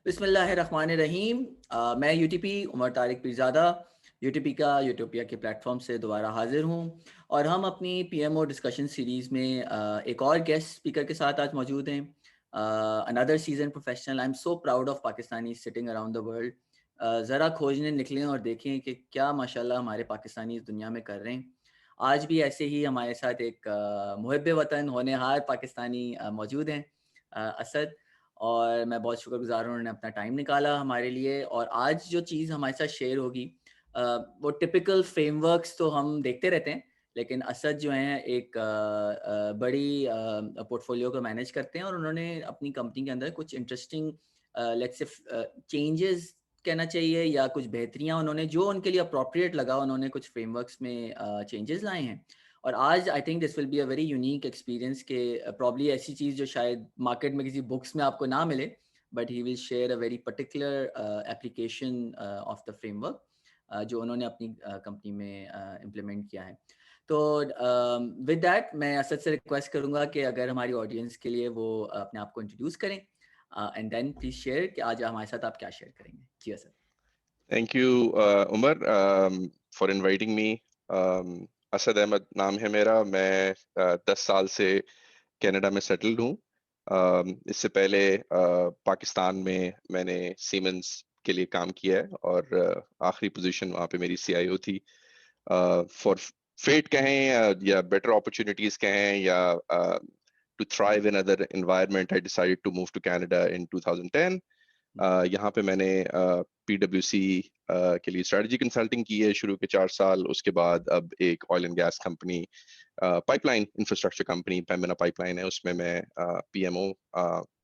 बिस्मिल्लाहिर्रहमानिर्रहीम। मैं UTP Umar Tariq Pirzada UTP का यूटोपिया के प्लेटफॉर्म से दोबारा हाजिर हूँ और हम अपनी पीएमओ डिस्कशन सीरीज़ में एक और गेस्ट स्पीकर के साथ आज मौजूद हैं। Another season professional. I am so proud of Pakistani sitting around the world. ज़रा खोजने निकलें और देखें कि क्या माशाल्लाह हमारे पाकिस्तानी इस दुनिया में कर रहे हैं। आज भी ऐसे ही हमारे साथ एक मुहिब वतन होनहार पाकिस्तानी मौजूद हैं, असद। और मैं बहुत शुक्रगुज़ार हूँ उन्होंने अपना टाइम निकाला हमारे लिए। और आज जो चीज़ हमारे साथ शेयर होगी वो टिपिकल फ्रेमवर्क्स तो हम देखते रहते हैं, लेकिन असद जो हैं एक बड़ी पोर्टफोलियो को मैनेज करते हैं और उन्होंने अपनी कंपनी के अंदर कुछ इंटरेस्टिंग लेट्स से चेंजेस कहना चाहिए या कुछ बेहतरियाँ उन्होंने जो उनके लिए अप्रोप्रिएट लगा, उन्होंने कुछ फ्रेमवर्क्स में चेंजेस लाए हैं। और आज आई think this will be a very unique experience के प्रॉब्ली ऐसी चीज़ जो शायद मार्केट में किसी बुक्स में आपको ना मिले, but he will share a very particular application of the framework जो उन्होंने अपनी कंपनी में इम्प्लीमेंट किया है। तो विद दैट मैं असद से रिक्वेस्ट करूंगा कि अगर हमारी ऑडियंस के लिए वो अपने आप को इंट्रोड्यूस करें एंड देन प्लीज शेयर कि आज हमारे साथ आप क्या शेयर करेंगे। जी Asad. Thank you Umar for inviting me. Asad Ahmed नाम है मेरा। मैं 10 साल से कनाडा में सेटल्ड हूँ। इससे पहले पाकिस्तान में मैंने सीमेंस के लिए काम किया है और आखिरी पोजीशन वहाँ पे मेरी सीआईओ थी। फॉर फेट कहें या बेटर अपॉर्चुनिटीज कहें या to thrive in other environment, I decided to move to Canada in 2010। यहाँ पे मैंने पीडब्ल्यूसी के लिए स्ट्रेटजी कंसल्टिंग की है शुरू के 4 साल। उसके बाद अब एक oil and gas company, pipeline infrastructure company Pembina pipeline है, उसमें मैं पीएमओ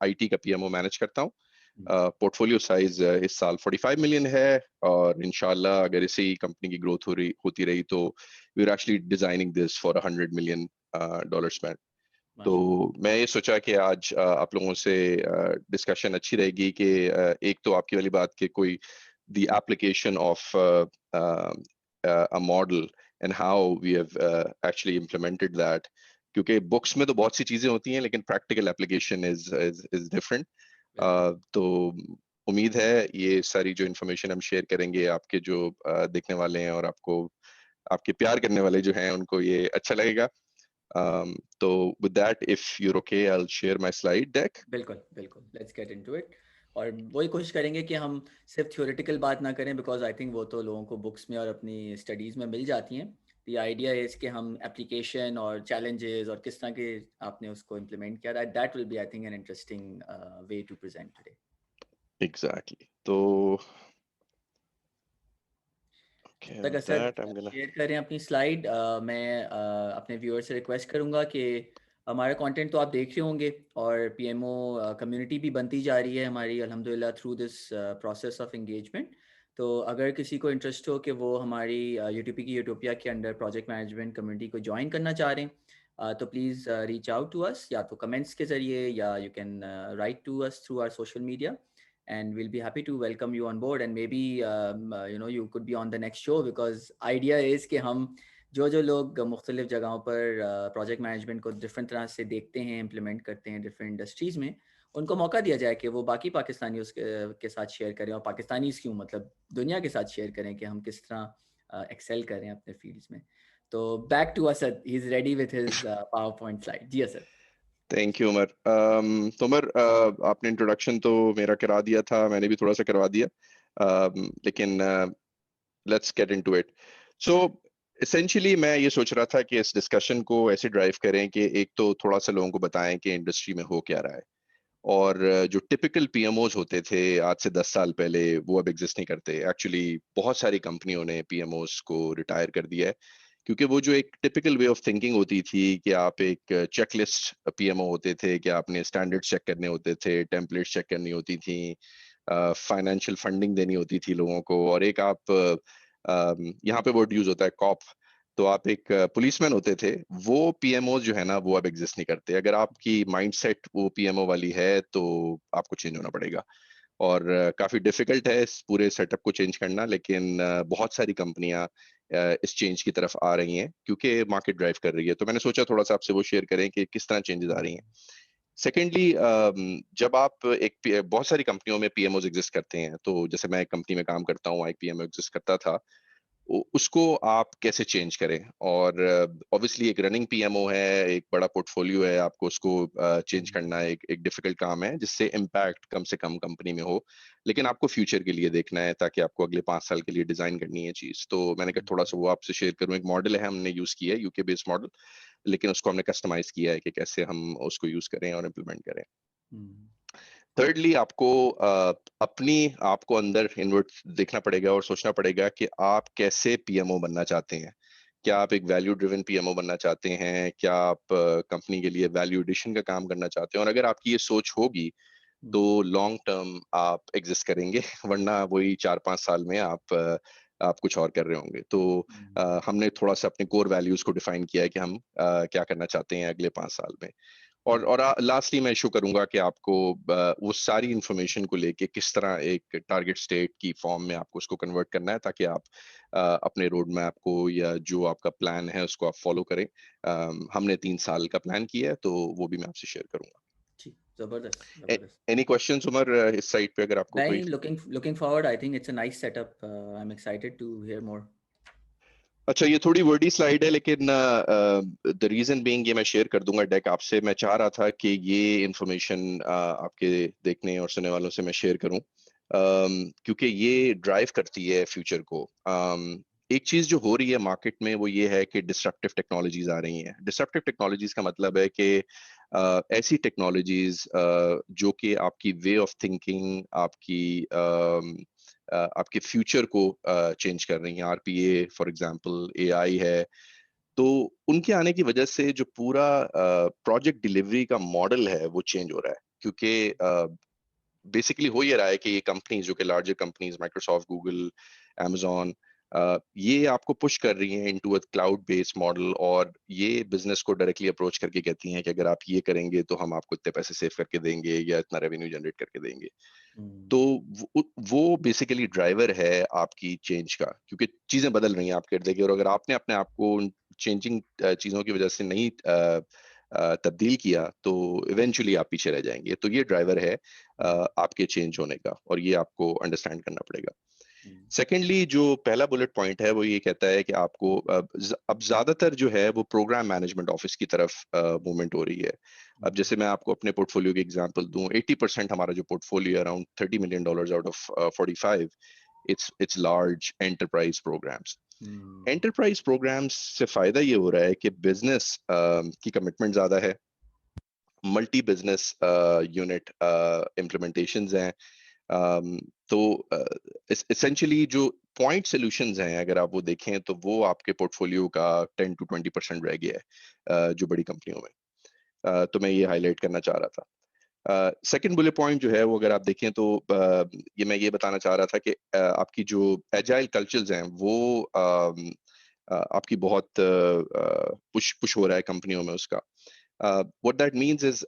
आईटी का पीएमओ मैनेज करता हूँ। पोर्टफोलियो साइज इस साल 45 मिलियन है और इंशाल्लाह अगर इसी कंपनी की ग्रोथ होती रही तो we are actually designing this for $100 million spend. तो मैं ये सोचा कि आज आप लोगों से डिस्कशन अच्छी रहेगी कि एक तो आपकी वाली बात कि कोई the application of a model and how we have actually implemented that, क्योंकि बुक्स में तो बहुत सी चीजें होती हैं लेकिन प्रैक्टिकल एप्लीकेशन इज डिफरेंट। तो उम्मीद है ये सारी जो इन्फॉर्मेशन हम शेयर करेंगे आपके जो देखने वाले हैं और आपको आपके प्यार करने वाले जो हैं उनको ये अच्छा लगेगा। तो with that, if you're okay, I'll share my slide deck. बिल्कुल बिल्कुल, लेट्स गेट इनटू इट। और वही कोशिश करेंगे कि हम सिर्फ थ्योरेटिकल बात ना करें, बिकॉज आई थिंक वो तो लोगों को बुक्स में और अपनी स्टडीज़ में मिल जाती हैं। द आइडिया इज़ कि हम एप्लीकेशन और चैलेंजेस और किस तरह के आपने उसको इम्प्लीमेंट किया, that will be I think an interesting way to present today. Exactly. तो okay, तक with Asad that, I'm gonna. Share करें अपनी स्लाइड। मैं अपने व्यूअर से रिक्वेस्ट करूंगा कि हमारा कंटेंट तो आप देख रहे होंगे और पीएमओ कम्युनिटी भी बनती जा रही है हमारी अल्हम्दुलिल्लाह through this process of engagement. तो अगर किसी को इंटरेस्ट हो कि वो हमारी यूटीपी की यूटोपिया के अंडर प्रोजेक्ट मैनेजमेंट कम्युनिटी को ज्वाइन करना चाह रहे हैं तो please reach out to us, या तो कमेंट्स के ज़रिए या you can write to us through our social media and we'll be happy to welcome you on board and maybe you could be on the next show because idea is कि हम जो लोग मुख्तलिफ जगहों पर प्रोजेक्ट मैनेजमेंट को different तरह से देखते हैं, इम्प्लीमेंट करते हैं डिफरेंट इंडस्ट्रीज़ में, उनको मौका दिया जाए कि वो बाकी पाकिस्तानी के साथ शेयर करें, और पाकिस्तानी क्यों मतलब दुनिया के साथ शेयर करें कि हम किस तरह एक्सेल करें अपने फील्ड्स में। तो back to Asad, he is ready with his power point slide. जी असद। Thank you Umar. तो उमर, आपने इंट्रोडक्शन तो मेरा करा दिया था, मैंने भी थोड़ा सा करवा दिया, लेकिन let's get into it. So essentially मैं ये सोच रहा था कि इस डिस्कशन को ऐसे ड्राइव करें कि एक तो थोड़ा सा लोगों को बताएं कि इंडस्ट्री में हो क्या रहा है, और जो टिपिकल पीएमओज होते थे आज से 10 साल पहले वो अब एग्जिस्ट नहीं करते। एक्चुअली बहुत सारी कंपनियों ने पीएमओज को रिटायर कर दिया है, क्योंकि वो जो एक टिपिकल वे ऑफ थिंकिंग होती थी कि आप एक चेकलिस्ट पीएमओ होते थे, कि आपने स्टैंडर्ड्स चेक करने होते थे, टेम्पलेट्स चेक करनी होती थी, फाइनेंशियल फंडिंग देनी होती थी लोगों को, और एक आप यहाँ पे वर्ड यूज होता है कॉप, तो आप एक पुलिसमैन होते थे। वो पीएमओ जो है ना वो अब एग्जिस्ट नहीं करते। अगर आपकी माइंडसेट वो पीएमओ वाली है तो आपको चेंज होना पड़ेगा, और काफी डिफिकल्ट है इस पूरे सेटअप को चेंज करना, लेकिन बहुत सारी कंपनियां इस चेंज की तरफ आ रही हैं क्योंकि मार्केट ड्राइव कर रही है। तो मैंने सोचा थोड़ा सा आपसे वो शेयर करें कि किस तरह चेंजेस आ रही हैं। सेकेंडली, जब आप बहुत सारी कंपनियों में पीएमओज एग्जिस्ट करते हैं, तो जैसे मैं एक कंपनी में काम करता हूँ, एक पीएमओ एग्जिस्ट करता था, उसको आप कैसे चेंज करें? और ऑब्वियसली एक रनिंग पीएमओ है, एक बड़ा पोर्टफोलियो है, आपको उसको चेंज हम्म, करना एक एक डिफिकल्ट काम है, जिससे इम्पैक्ट कम से कम कंपनी में हो, लेकिन आपको फ्यूचर के लिए देखना है, ताकि आपको अगले 5 साल के लिए डिजाइन करनी है चीज। तो मैंने कहा थोड़ा सा वो आपसे शेयर करूं। एक मॉडल है, हमने यूज किया है, यूके बेस्ड मॉडल, लेकिन उसको हमने कस्टमाइज किया है कि कैसे हम उसको यूज करें और इम्प्लीमेंट करें। हम्म, थिर्डली, आपको अपनी आपको अंदर इनवर्ट देखना पड़ेगा और सोचना पड़ेगा कि आप कैसे पीएमओ बनना चाहते हैं। क्या आप एक वैल्यू ड्रिवन पीएमओ बनना चाहते हैं? क्या आप कंपनी के लिए वैल्यू एडिशन का काम करना चाहते हैं? और अगर आपकी ये सोच होगी, तो हम्म, लॉन्ग टर्म आप एग्जिस्ट करेंगे वरना वही 4-5 साल में आप कुछ और कर रहे होंगे। तो हम्म, हमने थोड़ा सा अपने कोर वैल्यूज को डिफाइन किया है कि हम क्या करना चाहते हैं अगले 5 साल में। और लास्टली मैं इशू करूंगा कि आपको वो सारी इंफॉर्मेशन को लेके किस तरह एक टारगेट स्टेट की फॉर्म में आपको उसको कन्वर्ट करना है, ताकि आप अपने रोड मैप को या जो आपका प्लान है उसको आप फॉलो करें। हमने 3 साल का प्लान किया है, तो वो भी मैं आपसे शेयर करूंगा। ठीक, जबरदस्त जबरदस्त। एनी क्वेश्चंस उमर, इस साइड पे अगर आपको कोई? नहीं, looking looking forward, I think it's a nice setup, I am excited to hear more. अच्छा, ये थोड़ी वर्डी स्लाइड है, लेकिन द रीजन बीइंग, ये मैं शेयर कर दूंगा डेक आपसे। मैं चाह रहा था कि ये इंफॉर्मेशन आपके देखने और सुनने वालों से मैं शेयर करूं, क्योंकि ये ड्राइव करती है फ्यूचर को। एक चीज जो हो रही है मार्केट में, वो ये है कि डिस्ट्रप्टिव टेक्नोलॉजीज आ रही हैं। डिस्ट्रप्टिव टेक्नोलॉजीज का मतलब है कि ऐसी टेक्नोलॉजीज जो कि आपकी वे ऑफ थिंकिंग, आपके फ्यूचर को चेंज कर रही हैं। आरपीए फॉर एग्जांपल, एआई है। तो उनके आने की वजह से जो पूरा प्रोजेक्ट डिलीवरी का मॉडल है वो चेंज हो रहा है, क्योंकि बेसिकली हो ये रहा है कि ये कंपनीज जो कि larger companies, Microsoft, Google, amazon, ये आपको पुश कर रही हैं into a cloud based model, और ये बिजनेस को डायरेक्टली अप्रोच करके कहती हैं कि अगर आप ये करेंगे तो हम आपको इतने पैसे सेव करके देंगे या इतना रेवेन्यू जनरेट करके देंगे। तो वो बेसिकली ड्राइवर है आपकी चेंज का, क्योंकि चीजें बदल रही हैं आपके इर्द गिर्द, और अगर आपने अपने आप को उन चेंजिंग चीजों की वजह से नहीं तब्दील किया, तो इवेंचुअली आप पीछे रह जाएंगे। तो ये ड्राइवर है आपके चेंज होने का, और ये आपको अंडरस्टैंड करना पड़ेगा। सेकेंडली, जो पहला बुलेट पॉइंट है वो ये कहता है कि आपको अब ज्यादातर जो है वो प्रोग्राम मैनेजमेंट ऑफिस की तरफ मूवमेंट हो रही है। अब जैसे मैं आपको अपने पोर्टफोलियो की एग्जांपल दूं, 80% हमारा जो पोर्टफोलियो है, around $30 million out of 45, it's large enterprise programmes. Enterprise programmes से फायदा ये हो रहा है कि बिजनेस की कमिटमेंट ज्यादा है, मल्टी बिजनेस यूनिट इम्प्लीमेंटेशंस हैं। um, तो इसेंशली जो पॉइंट सॉल्यूशंस हैं, अगर आप वो देखें, तो वो आपके पोर्टफोलियो का 10 to 20% रह गया है जो बड़ी कंपनियों में। तो मैं ये हाईलाइट करना चाह रहा था। सेकंड बुलेट पॉइंट जो है वो अगर आप देखें, तो मैं ये बताना चाह रहा था कि आपकी जो एजाइल कल्चर्स हैं वो आपकी बहुत पुश पुश हो रहा है कंपनियों में उसका। What that means is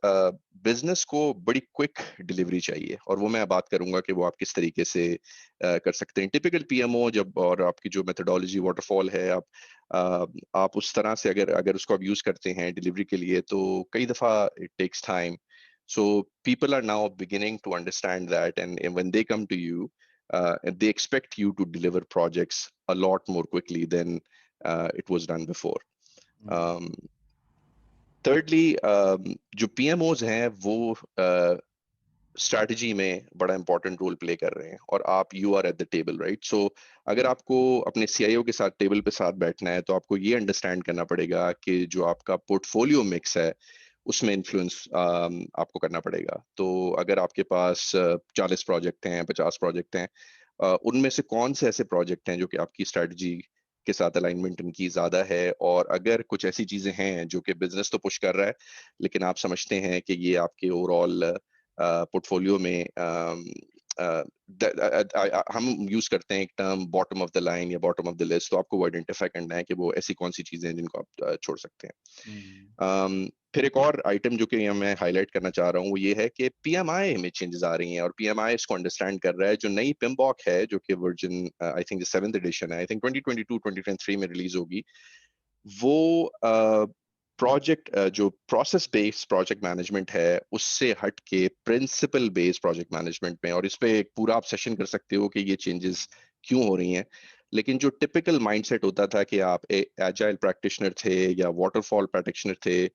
business को बड़ी क्विक डिलीवरी चाहिए, और वो मैं बात करूंगा कि वो आप किस तरीके से कर सकते हैं। टिपिकल पीएमओ जब, और आपकी जो मेथोडोलॉजी वाटरफॉल है, आप उस तरह से अगर अगर उसको आप यूज करते हैं डिलीवरी के लिए, तो कई दफा it takes time. So people are now beginning to understand that, and when they come to you, they expect you to deliver projects a lot more quickly than it was done before. Um, thirdly, जो PMOs हैं वो strategy में बड़ा important role play कर रहे हैं, और आप you are at the table, right? So अगर आपको अपने सीआईओ के साथ टेबल पे साथ बैठना है, तो आपको ये अंडरस्टैंड करना पड़ेगा कि जो आपका पोर्टफोलियो मिक्स है उसमें इन्फ्लुएंस आपको करना पड़ेगा। तो अगर आपके पास 40 प्रोजेक्ट हैं, 50 प्रोजेक्ट हैं, उनमें से कौन से ऐसे प्रोजेक्ट हैं जो कि आपकी स्ट्रैटेजी के साथ अलाइनमेंट इनकी ज्यादा है, और अगर कुछ ऐसी चीजें हैं जो कि बिजनेस तो पुश कर रहा है, लेकिन आप समझते हैं कि ये आपके ओवरऑल पोर्टफोलियो में हम यूज करते हैं एक term bottom of the line या बॉटम ऑफ द लिस्ट, तो आपको वो आइडेंटिफाई करना है कि वो ऐसी कौन सी चीजें हैं जिनको आप छोड़ सकते हैं। फिर एक और आइटम जो कि मैं हाईलाइट करना चाह रहा हूँ वो ये है कि पीएमआई में चेंजेस आ रही हैं, और पीएमआई इसको अंडरस्टैंड कर रहा है। जो नई पिमबॉक है, जो कि version I think 7th addition है, आई थिंक 2022-2023 में रिलीज होगी, वो प्रोजेक्ट जो प्रोसेस बेस्ड प्रोजेक्ट मैनेजमेंट है उससे हट के प्रिंसिपल बेस्ड प्रोजेक्ट मैनेजमेंट में, और इस पे एक पूरा आप सेशन कर सकते हो कि ये चेंजेस क्यों हो रही हैं। लेकिन जो टिपिकल माइंडसेट होता था कि आप एजाइल प्रैक्टिशनर थे या वाटरफॉल प्रैक्टिशनर थे,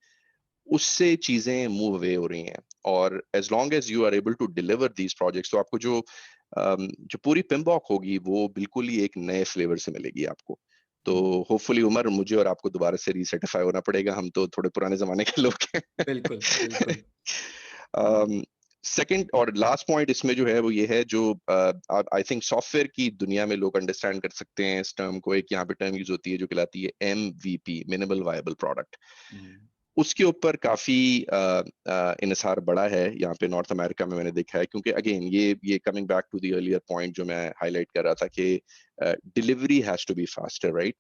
उससे चीजें मूव अवे हो रही हैं। और as long as you are able to deliver these projects, तो आपको जो पूरी पिम्बॉक होगी वो बिल्कुल ही एक नए फ्लेवर से मिलेगी आपको। तो होपफुली उमर, मुझे और आपको दोबारा से रीसर्टिफाई होना पड़ेगा, हम तो थोड़े पुराने जमाने के लोग बिल्कुल, हैं। बिल्कुल। सेकंड और लास्ट पॉइंट इसमें जो है वो ये है, जो आई थिंक सॉफ्टवेयर की दुनिया में लोग अंडरस्टैंड कर सकते हैं इस टर्म को। एक यहाँ पे टर्म यूज होती है जो कहलाती है MVP, मिनिमल वायबल प्रोडक्ट। हुँ, उसके ऊपर काफी इन्हिसार बड़ा है यहाँ पे नॉर्थ अमेरिका में, मैंने देखा है। क्योंकि अगेन ये coming back to the earlier point जो मैं हाईलाइट कर रहा था कि delivery has to be faster, right.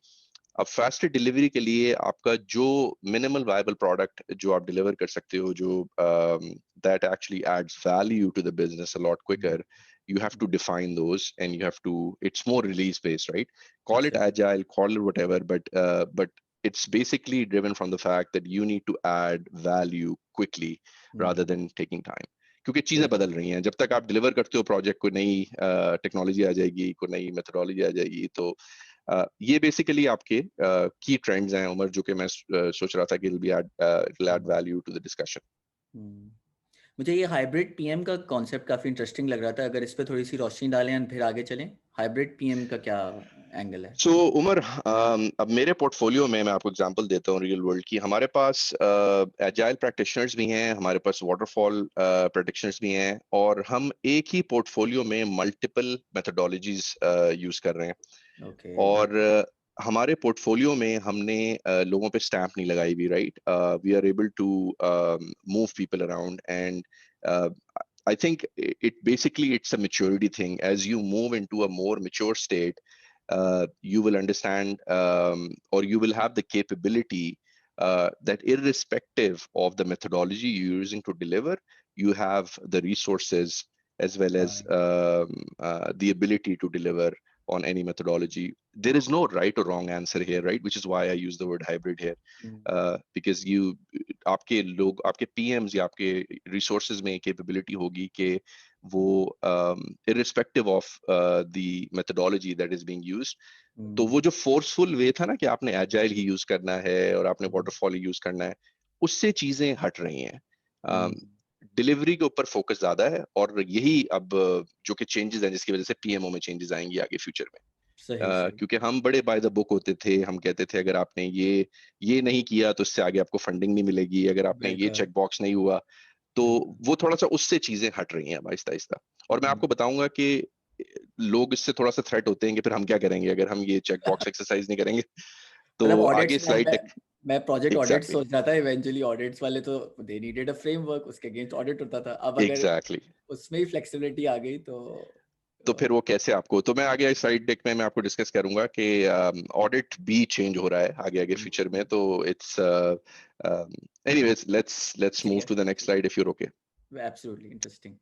अब फास्टर डिलीवरी के लिए आपका जो मिनिमल वायबल प्रोडक्ट जो आप डिलीवर कर सकते हो, जो that actually adds value to the business a lot hmm, quicker, you have to define those, and you have to, it's more release based, right? Call it exactly. agile, call it whatever, but it's basically driven from the fact that you need to add value quickly rather hmm, than taking time, क्योंकि चीजें बिल्कुल। बदल रही हैं। जब तक आप deliver करते हो प्रोजेक्ट, कोई नई टेक्नोलॉजी आ जाएगी, कोई नई मेथोडोलॉजी आ जाएगी। तो ये बेसिकली आपके की ट्रेंड्स हैं उमर, जो कि मैं सोच रहा था कि it'll add hmm, value to the discussion. हुँ। मुझे ये हाइब्रिड पीएम का कॉन्सेप्ट काफ़ी इंटरेस्टिंग लग रहा था, अगर इस पे थोड़ी-सी रोशनी डालें और फिर आगे चलें। हाइब्रिड पीएम का क्या एंगल है? सो उमर, अब मेरे पोर्टफोलियो में मैं आपको एग्जांपल देता हूँ रियल वर्ल्ड की। हमारे पास एजाइल प्रैक्टिशनर्स भी हैं, हमारे पास वाटरफॉल प्रैक्टिशनर्स भी हैं, और हम एक ही पोर्टफोलियो में मल्टीपल मेथोडोलॉजीज यूज कर रहे हैं। ओके। और हमारे पोर्टफोलियो में हमने लोगों पे स्टैंप नहीं लगाई हुई, right. We are able to move people around, and I think it basically it's a maturity thing. As you move into a more mature state, you will understand, or you will have the capability that irrespective of the methodology you're using to deliver, you have the resources as well as हाँ। the ability to deliver on any methodology. There is no right or wrong answer here, right? Which is why I use the word hybrid here. Hmm, Because आपके लोग, आपके PMs या आपके resources में capability होगी कि वो irrespective of the methodology that is being used, तो हुँ, वो जो फोर्सफुल वे था ना कि आपने एजाइल ही यूज करना है और आपने हुँ, वाटरफॉल ही यूज करना है, उससे चीजें हट रही हैं। हुँ, डिलीवरी के ऊपर फोकस ज्यादा है, और यही अब जो कि चेंजेस हैं जिसकी वजह से PMO में चेंजेस आएंगी आगे फ्यूचर में। सही, सही। क्योंकि हम बड़े बाय द बुक होते थे, हम कहते थे अगर आपने ये नहीं किया तो इससे आगे आपको फंडिंग नहीं मिलेगी, अगर आपने ये बिल्कुल। चेक बॉक्स नहीं हुआ तो। हुँ, वो थोड़ा सा उससे चीजें हट रही हैं अब आहिस्ता आहिस्ता। और मैं हुँ। आपको बताऊंगा कि लोग इससे थोड़ा सा थ्रेट होते हैं कि फिर हम क्या करेंगे अगर हम ये चेक बॉक्स एक्सरसाइज नहीं करेंगे। तो मतलब आगे ऑडिट्स में स्लाइड डेक। मैं प्रोजेक्ट ऑडिट एग्जैक्टली, सोच रहा था, इवेंचुअली ऑडिट्स वाले तो दे नीडेड अ फ्रेमवर्क, उसके अगेंस्ट ऑडिट होता था। अब अगर एग्जैक्टली। उसमें ही फ्लेक्सिबिलिटी आ गई तो तो अ, फिर वो कैसे आपको, तो मैं आगे स्लाइड डेक में मैं आपको डिस्कस करूंगा कि ऑडिट भी चेंज हो रहा है आगे आगे हुँ, फ्यूचर में। हुँ, तो इट्स एनीवेज, लेट्स ठीक मूव है। To the next slide if you're okay. Absolutely interesting.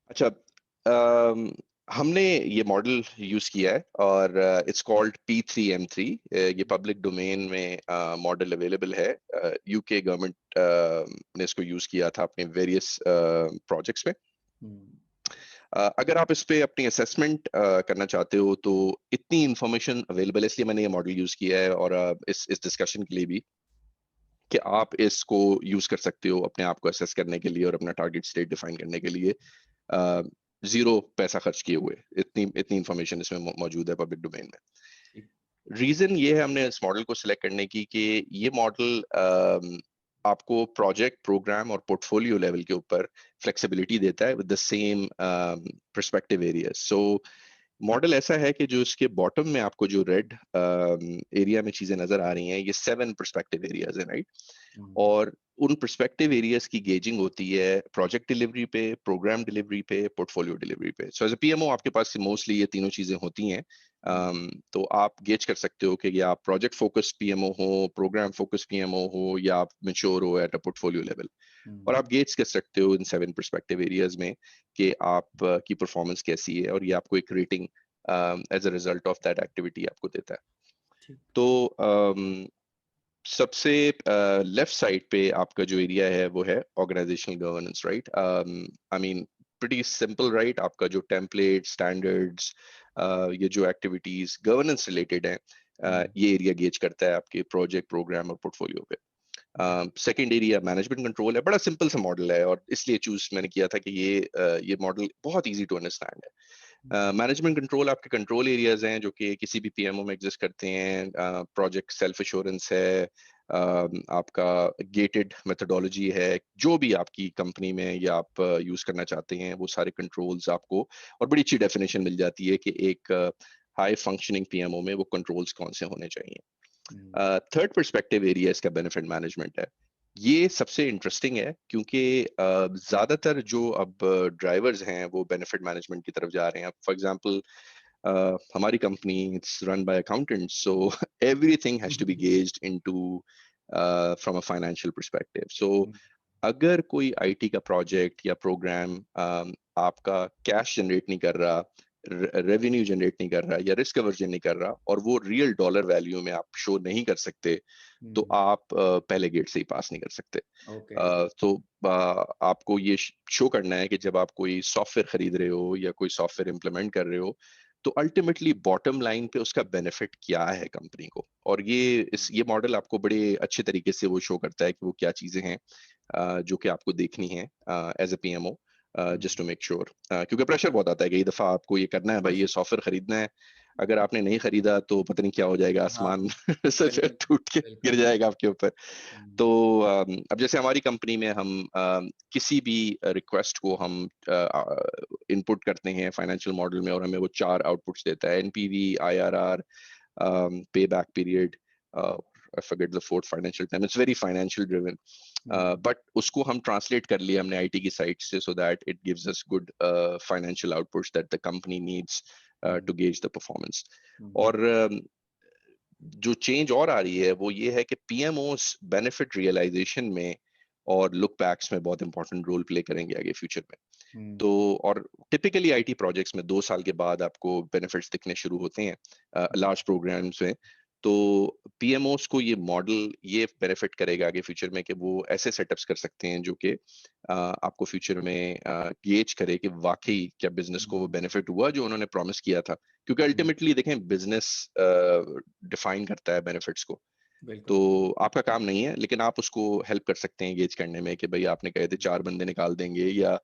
अच्छा, हमने ये मॉडल यूज किया है, और इट्स कॉल्ड P3M3। ये पब्लिक डोमेन में मॉडल अवेलेबल है। UK गवर्नमेंट ने इसको यूज किया था अपने वेरियस प्रोजेक्ट्स में। हुँ, अगर आप इस पे अपनी असेसमेंट करना चाहते हो तो इतनी इंफॉर्मेशन अवेलेबल है, इसलिए मैंने ये मॉडल यूज किया है, और इस डिस्कशन के लिए भी, कि आप इसको यूज कर सकते हो अपने आप को असेस करने के लिए और अपना टारगेट स्टेट डिफाइन करने के लिए, जीरो पैसा खर्च किए हुए। इतनी इतनी इंफॉर्मेशन इसमें मौजूद है पब्लिक डोमेन में। ठीक। रीजन ये है हमने इस मॉडल को सिलेक्ट करने की कि ये मॉडल आपको प्रोजेक्ट, प्रोग्राम और पोर्टफोलियो लेवल के ऊपर फ्लेक्सिबिलिटी देता है with the same perspective area. So model ऐसा है कि जो इसके बॉटम में आपको जो रेड एरिया में चीजें नजर आ रही हैं, ये 7 पर्सपेक्टिव एरियाज है, राइट। हुँ, और उन पर्सपेक्टिव एरियाज की गेजिंग होती है प्रोजेक्ट डिलीवरी पे, प्रोग्राम डिलीवरी पे, पोर्टफोलियो डिलीवरी पे। सो एज अ PMO आपके पास मोस्टली ये तीनों चीजें होती हैं। हुँ, तो आप गेज कर सकते हो कि या आप प्रोजेक्ट फोकस PMO हो, प्रोग्राम फोकस PMO हो, या आप मेच्योर हो एट अ पोर्टफोलियो लेवल। और हुँ, आप गेज कर सकते हो इन 7 पर्सपेक्टिव एरियाज में कि आप की परफॉर्मेंस कैसी है, और ये आपको एक rating as a result of that activity आपको देता है। ठीक। तो सबसे लेफ्ट साइड पे आपका जो एरिया है वो है organisational governance, right? I mean pretty simple, right? आपका जो टेम्पलेट स्टैंडर्ड्स, ये जो एक्टिविटीज गवर्नेंस रिलेटेड है, ये एरिया गेज करता है आपके प्रोजेक्ट प्रोग्राम और पोर्टफोलियो पे। सेकेंड एरिया मैनेजमेंट कंट्रोल है, बड़ा सिंपल सा मॉडल है और इसलिए चूज मैंने किया था कि ये मॉडल बहुत इजी टू अंडरस्टैंड है। मैनेजमेंट कंट्रोल आपके कंट्रोल एरियाज हैं जो कि किसी भी पीएमओ में एग्जिस्ट करते हैं। प्रोजेक्ट सेल्फ एश्योरेंस है, आपका गेटेड मेथोडोलॉजी है, जो भी आपकी कंपनी में या आप यूज करना चाहते हैं वो सारे कंट्रोल्स आपको, और बड़ी अच्छी डेफिनेशन मिल जाती है कि एक हाई फंक्शनिंग पीएमओ में वो कंट्रोल्स कौन से होने चाहिए। थर्ड पर्सपेक्टिव एरिया इसका बेनिफिट मैनेजमेंट है। ये सबसे इंटरेस्टिंग है क्योंकि ज्यादातर जो अब ड्राइवर्स हैं वो बेनिफिट मैनेजमेंट की तरफ जा रहे हैं। फॉर एग्जांपल हमारी company it's run by accountants, so everything has to be gauged into from a financial perspective. So अगर कोई आईटी का प्रोजेक्ट या प्रोग्राम आपका कैश जनरेट नहीं कर रहा, रेवेन्यू जनरेट नहीं कर रहा या रिस्क कवर्जन नहीं कर रहा और वो रियल डॉलर वैल्यू में आप शो नहीं कर सकते, तो आप पहले गेट से ही पास नहीं कर सकते। ओके। तो आपको ये शो करना है कि जब आप कोई सॉफ्टवेयर खरीद रहे हो या कोई सॉफ्टवेयर इंप्लीमेंट कर रहे हो तो अल्टीमेटली बॉटम लाइन पे उसका बेनिफिट क्या है कंपनी को। और ये मॉडल आपको बड़े अच्छे तरीके से वो शो करता है कि वो क्या चीजें हैं जो कि आपको देखनी है as a PMO, just to make sure. क्योंकि प्रेशर बहुत आता है, कई दफा आपको ये करना है भाई, ये सॉफ्टवेयर खरीदना है, अगर आपने नहीं खरीदा तो पता नहीं क्या हो जाएगा, हाँ, आसमान से बिल्कुल, टूट के गिर बिल्कुल। जाएगा आपके ऊपर। हुँ, तो अब जैसे हमारी कंपनी में हम किसी भी रिक्वेस्ट को हम इनपुट करते हैं फाइनेंशियल मॉडल में और हमें वो 4 आउटपुट्स देता है, एनपीवी, आईआरआर, पे back period, I forget the fourth financial time, it's very financial driven. Hmm, but उसको हम ट्रांसलेट कर लिया हमने आईटी की साइट से, so that it gives us good financial outputs that the company needs hmm, to gauge the performance. Hmm, और जो change और आ रही है वो ये है कि पीएमओस बेनिफिट रियलाइजेशन में और लुक बैक्स में बहुत इंपॉर्टेंट रोल प्ले करेंगे आगे फ्यूचर में। हुँ, तो और टिपिकली आईटी प्रोजेक्ट्स में 2 साल के बाद आपको बेनिफिट्स दिखने शुरू होते हैं हुँ, लार्ज प्रोग्राम्स में। तो पीएमओस को ये मॉडल ये बेनिफिट करेगा आगे फ्यूचर में कि वो ऐसे सेटअप्स कर सकते हैं जो कि आपको फ्यूचर में गेज करे कि वाकई क्या बिजनेस को वो हुँ, बेनिफिट हुआ जो उन्होंने प्रॉमिस किया था। क्योंकि हुँ, अल्टीमेटली देखें बिजनेस डिफाइन करता है बेनिफिट्स को। तो बिल्कुल। आपका काम नहीं है, लेकिन आप उसको हेल्प कर सकते हैं गेज करने में कि भाई आपने कहे थे 4 बंदे निकाल देंगे या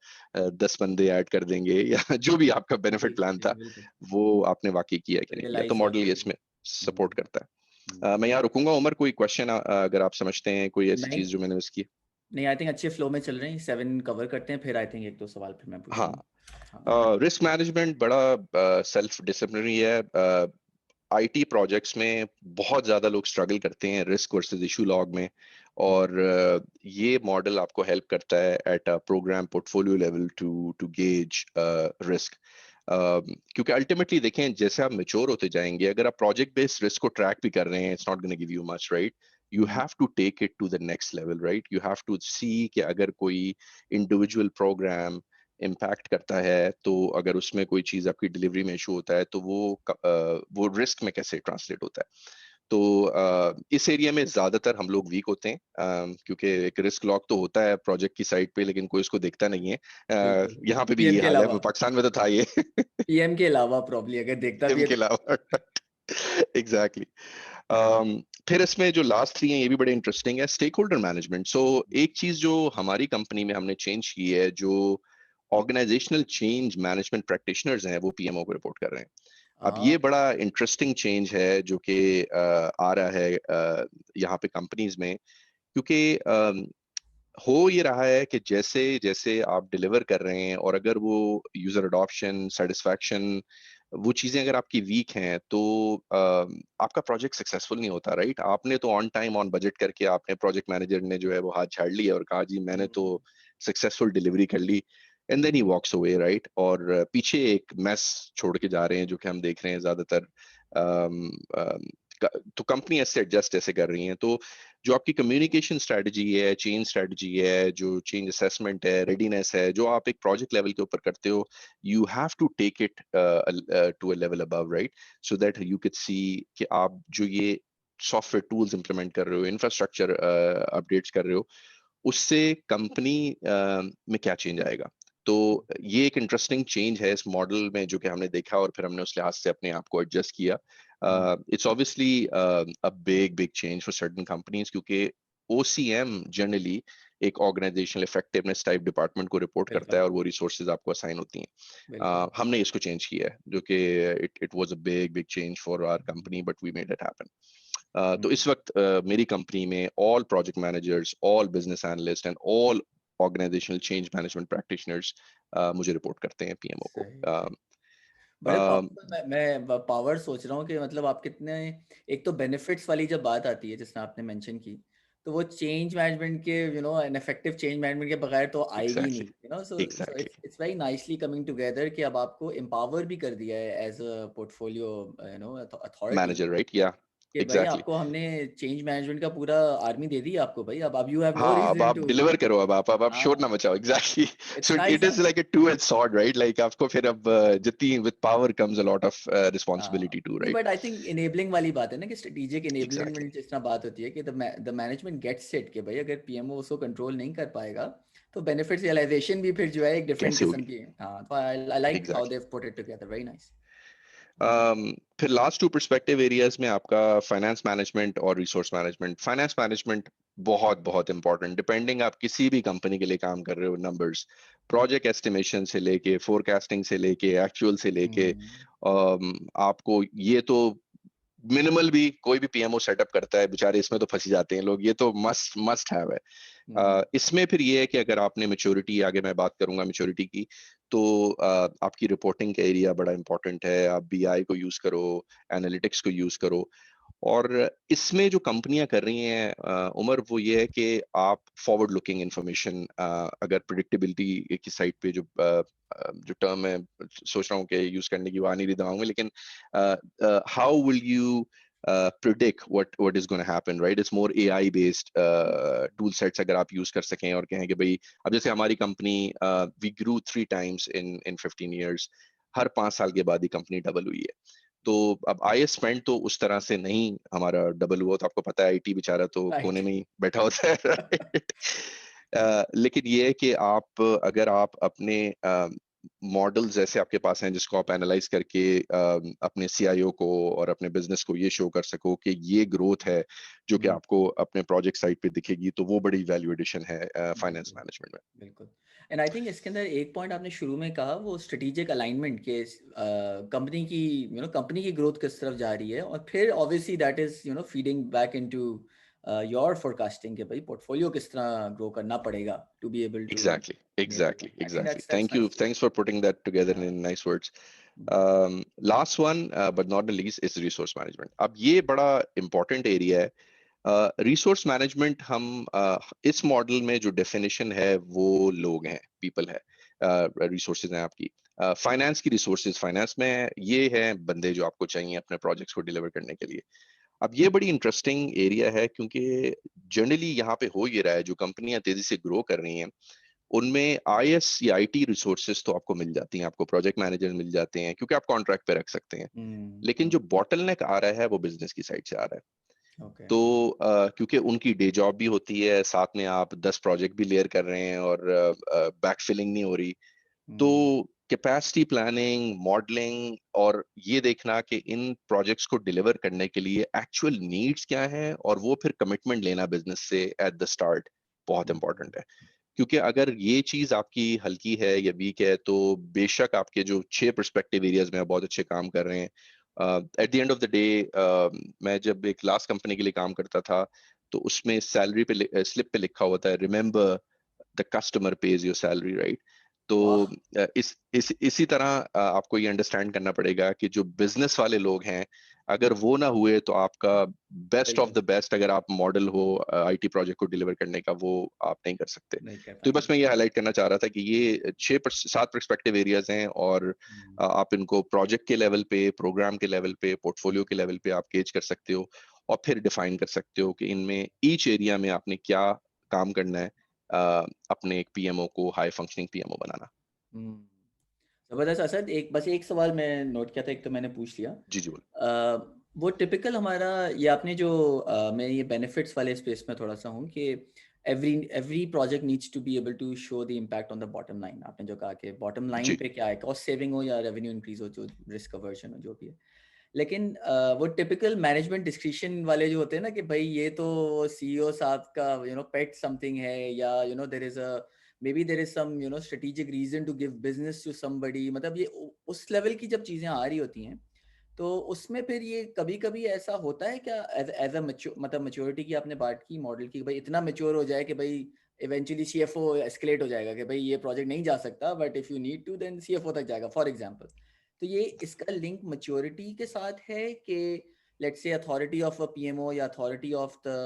10 बंदे ऐड कर देंगे या जो भी आपका जी, बेनिफिट प्लान जी, था बिल्कुल। वो आपने वाकई किया कि नहीं किया। तो रियलाइज़ हुआ मॉडल कि ये नहीं। इसमें हुँ, सपोर्ट करता है। हुँ। मैं यहाँ रुकूंगा उमर, कोई क्वेश्चन अगर आप समझते हैं कोई ऐसी नहीं, चीज जो मैंने मिस की। नहीं आई थिंक अच्छे फ्लो में चल रहे हैं, 7 कवर करते हैं, फिर आई थिंक 1-2 सवाल फिर मैं हाँ, पूछूँगा। हाँ, रिस्क मैनेजमेंट बड़ा सेल्फ डिसिप्लिनरी है। आईटी प्रोजेक्ट्स में बहुत ज्यादा लोग स्ट्रगल करते हैं रिस्क वर्सेस इशू लॉग में। हुँ, और ये मॉडल आपको हेल्प करता है at a program portfolio level to to gauge risk. क्योंकि अल्टीमेटली देखें जैसे आप मेच्योर होते जाएंगे, अगर आप प्रोजेक्ट बेस्ड रिस्क को ट्रैक भी कर रहे हैं, it's not gonna give you much, right? You hmm, have to take it to the next level, right? You have to see कि अगर कोई इंडिविजुअल प्रोग्राम इम्पैक्ट करता है, तो अगर उसमें कोई चीज आपकी डिलीवरी में इशू होता है तो वो रिस्क में कैसे ट्रांसलेट होता है। तो इस एरिया में ज्यादातर हम लोग वीक होते हैं, क्योंकि एक रिस्क लॉक तो होता है प्रोजेक्ट की साइड पे लेकिन कोई उसको देखता नहीं है। बिल्कुल। यहाँ पे भी पीएम ये के हाल है, अलावा पाकिस्तान में तो था ये। पीएम के अलावा प्रॉब्ली अगर देखता भी है इनके तो अलावा एग्जैक्टली। हाँ, फिर इसमें जो लास्ट 3 है ये भी बड़े इंटरेस्टिंग है, स्टेक होल्डर मैनेजमेंट। सो एक चीज जो हमारी कंपनी में हमने चेंज की है, जो ऑर्गेनाइजेशनल चेंज मैनेजमेंट प्रैक्टिशनर्स हैं वो पीएमओ को रिपोर्ट कर रहे हैं। अब हाँ, ये बड़ा इंटरेस्टिंग चेंज है जो कि आ रहा है यहाँ पे कंपनीज में। क्योंकि हो ये रहा है कि जैसे जैसे आप डिलीवर कर रहे हैं और अगर वो यूजर अडॉप्शन सेटिस्फैक्शन वो चीजें अगर आपकी वीक हैं तो आपका प्रोजेक्ट सक्सेसफुल नहीं होता, राइट? आपने तो ऑन टाइम ऑन बजट करके आपने प्रोजेक्ट मैनेजर ने जो है वो हाथ झाड़ लिया और कहा जी मैंने तो हुँ, सक्सेसफुल डिलीवरी कर ली, and then he walks away, right? और पीछे एक मैस छोड़ के जा रहे हैं जो कि हम देख रहे हैं ज्यादातर। अम, अम, तो कंपनी ऐसे एडजस्ट ऐसे कर रही हैं। तो जो आपकी कम्युनिकेशन स्ट्रेटजी है, चेंज स्ट्रेटजी है, जो चेंज असेसमेंट है, रेडीनेस है, जो आप एक प्रोजेक्ट लेवल के ऊपर करते हो, you have to take it to a level above, right? So that you can see कि आप जो ये सॉफ्टवेयर टूल्स इंप्लीमेंट कर रहे हो, इंफ्रास्ट्रक्चर अपडेट्स कर रहे हो, उससे कंपनी में क्या चेंज आएगा। तो ये एक इंटरेस्टिंग चेंज है इस मॉडल में जो कि हमने देखा और फिर हमने उस लिहाज से अपने आप को एडजस्ट किया। It's obviously a big big change for certain companies, क्योंकि ओसीएम जनरली एक ऑर्गेनाइजेशनल इफेक्टिवनेस टाइप डिपार्टमेंट को रिपोर्ट करता बिल्कुल है और वो रिसोर्सेज आपको असाइन होती हैं। बिल्कुल। हमने इसको चेंज किया है, जो कि it was a big big change for our company, but we made it happen. तो इस वक्त मेरी कंपनी में all project managers, all business analyst and all organisational change management practitioners मुझे रिपोर्ट करते हैं, पीएमओ को। सही सही। बड़े अम, पावरफुल। मैं पावर सोच रहा हूँ कि मतलब आप कितने, एक तो बेनिफिट्स वाली जब बात आती है जिसने आपने मेंशन की, तो वो चेंज मैनेजमेंट के एन इफेक्टिव चेंज मैनेजमेंट के बगैर तो आएगी नहीं, exactly so exactly it's very nicely coming together कि अब आपको एम्पावर भी कर दिया है as a portfolio authority, manager, right, या कि भाई एग्जैक्टली। आपको हमने चेंज मैनेजमेंट का पूरा आर्मी दे दिया आपको भाई, अब यू हैव नो हाँ, अब रीजन आप टू। डिलीवर करो, अब आप हाँ, शोर ना मचाओ, exactly. It's so nice. It is like a two edge sword, right, like आपको फिर अब जितनी with power comes a lot of responsibility too, नहीं, right. But I think enabling वाली बात है ना कि स्ट्रेटेजिक इनेबलमेंट एग्जैक्टली में जिस तरह बात होती है कि द मैनेजमेंट गेट्स इट कि भाई अगर पीएमओ उसको कंट्रोल नहीं कर पाएगा तो बेनिफिट्स रियलाइजेशन भी फिर जो है एक डिफरेंट कैसे किस्म होगी, की है। हाँ, तो I like how exactly. They put it together, very nice. फिर लास्ट टू पर्सपेक्टिव एरियाज में आपका फाइनेंस मैनेजमेंट और रिसोर्स मैनेजमेंट। फाइनेंस मैनेजमेंट बहुत बहुत इंपॉर्टेंट, डिपेंडिंग आप किसी भी कंपनी के लिए काम कर रहे हो, नंबर्स, प्रोजेक्ट एस्टिमेशन से लेके फोरकास्टिंग से लेके एक्चुअल से लेके आपको ये तो मिनिमल भी कोई भी पीएमओ सेटअप करता है, बेचारे इसमें तो फंसी जाते हैं लोग, ये तो मस्ट मस्ट हैव है। इसमें फिर ये है कि अगर आपने मेच्योरिटी, आगे मैं बात करूंगा मेच्योरिटी की, तो आपकी रिपोर्टिंग का एरिया बड़ा इंपॉर्टेंट है, आप बीआई को यूज करो, एनालिटिक्स को यूज करो। और इसमें जो कंपनियां कर रही हैं उमर, वो ये है कि आप फॉरवर्ड लुकिंग इंफॉर्मेशन, अगर प्रिडिक्टेबिलिटी की साइड पे जो टर्म है, सोच रहा हूँ कि यूज करने की वो आ नहीं रही दिमाग में, लेकिन how will you predict what is going to happen, right? It's more AI based tool sets अगर आप यूज कर सकें और कहें कि भाई, अब जैसे हमारी company, we grew 3 times in 15 years, हर 5 साल के बाद ही कंपनी डबल हुई है। तो अब आई स्पेंड तो उस तरह से नहीं हमारा डबल हुआ, तो आपको पता है आईटी बेचारा तो कोने राइट। में ही बैठा होता है, राइट। लेकिन ये है कि आप, अगर आप अपने मॉडल्स जैसे आपके पास हैं जिसको आप एनालाइज करके अपने सीआईओ को और अपने बिजनेस को ये शो कर सको कि ये ग्रोथ है जो कि आपको अपने प्रोजेक्ट साइट पे दिखेगी, तो वो बड़ी वैल्यू एडिशन है फाइनेंस बिल्कुल मैनेजमेंट में। बिल्कुल। एंड आई थिंक इसके अंदर एक पॉइंट आपने शुरू में कहा, वो स्ट्रेटेजिक अलाइनमेंट के कंपनी की कंपनी की ग्रोथ किस तरफ जा रही है, और फिर obviously that is feeding back into your forecasting के भाई पोर्टफोलियो किस तरह ग्रो करना पड़ेगा to be able to Exactly, enable exactly, that. I think exactly. That's Thank you. Nice. Thanks for putting that together in nice words. Last one, but not the least, is resource management. अब ये बड़ा important area है। Resource management, हम इस model में जो definition है वो लोग हैं, पीपल है, रिसोर्सेज हैं आपकी। फाइनेंस की रिसोर्सेज, फाइनेंस में ये है बंदे जो आपको चाहिए अपने प्रोजेक्ट्स को डिलीवर करने के लिए। अब ये बड़ी इंटरेस्टिंग एरिया है, क्योंकि जनरली यहाँ पे हो ये रहा है, जो कंपनियां तेजी से ग्रो कर रही हैं उनमें आईएस या आईटी रिसोर्सेज तो आपको मिल जाती हैं, आपको प्रोजेक्ट मैनेजर मिल जाते हैं क्योंकि आप कॉन्ट्रैक्ट पे रख सकते हैं। लेकिन जो बॉटलनेक आ रहा है वो बिजनेस की साइड से आ रहा है। ओके। तो क्योंकि उनकी डे जॉब भी होती है, साथ में आप 10 प्रोजेक्ट भी लेयर कर रहे हैं और बैकफिलिंग नहीं हो रही, तो कैपेसिटी प्लानिंग, मॉडलिंग और ये देखना कि इन प्रोजेक्ट्स को डिलीवर करने के लिए एक्चुअल नीड्स क्या हैं और वो फिर कमिटमेंट लेना बिजनेस से एट द स्टार्ट बहुत इंपॉर्टेंट है। क्योंकि अगर ये चीज आपकी हल्की है या वीक है, तो बेशक आपके जो 6 पर्सपेक्टिव एरियाज में आप बहुत अच्छे काम कर रहे हैं, at the end of the day, मैं जब एक लास्ट कंपनी के लिए काम करता था, तो उसमें सैलरी पे स्लिप पे लिखा होता है, remember the customer page your salary, right. तो वाह। इसी तरह आपको ये अंडरस्टैंड करना पड़ेगा कि जो बिजनेस वाले लोग हैं, अगर वो ना हुए तो आपका बेस्ट ऑफ बिल्कुल द बेस्ट, अगर आप मॉडल हो आईटी प्रोजेक्ट को डिलीवर करने का, वो आप नहीं कर सकते। नहीं कर तो बस पाएंगे। मैं ये हाईलाइट करना चाह रहा था कि ये 7 पर्सपेक्टिव एरियाज हैं, और आप इनको प्रोजेक्ट के लेवल पे, प्रोग्राम के लेवल पे, पोर्टफोलियो के लेवल पे आप गेज कर सकते हो, और फिर डिफाइन कर सकते हो कि इनमें ईच एरिया में आपने क्या काम करना है, अपने एक पीएमओ को हाई फंक्शनिंग पीएमओ बनाना। जबरदस्त असद। एक बस एक सवाल मैं नोट किया था, एक तो मैंने पूछ लिया। जी जी, बोल। वो टिपिकल हमारा, ये आपने जो मैं ये बेनिफिट्स वाले स्पेस में थोड़ा सा हूँ कि every every project needs to be able to show the impact on the bottom line. आपने जो कहा कि बॉटम लाइन जी। पे क्या है, कॉस्ट सेविंग हो या रेवेन्यू इंक्रीज हो, जो रिस्क अवर्जन हो, जो भी है। लेकिन वो टिपिकल मैनेजमेंट डिस्क्रिशन वाले जो होते हैं ना कि भाई ये तो सीईओ साहब का पेट समथिंग है, या there is a maybe there is some strategic reason to give business to somebody, मतलब ये उस लेवल की जब चीजें आ रही होती हैं, तो उसमें फिर ये कभी-कभी ऐसा होता है क्या, एज़ अ मतलब मैच्योरिटी की आपने बात की मॉडल की, भाई इतना मैच्योर हो जाए कि भाई इवेंचुअली सीएफओ एस्केलेट हो जाएगा कि भाई ये प्रोजेक्ट नहीं जा सकता, but if you need to then CFO तक जाएगा फॉर एग्जांपल। तो ये इसका लिंक मैच्योरिटी के साथ है कि let's say authority of a PMO या authority of the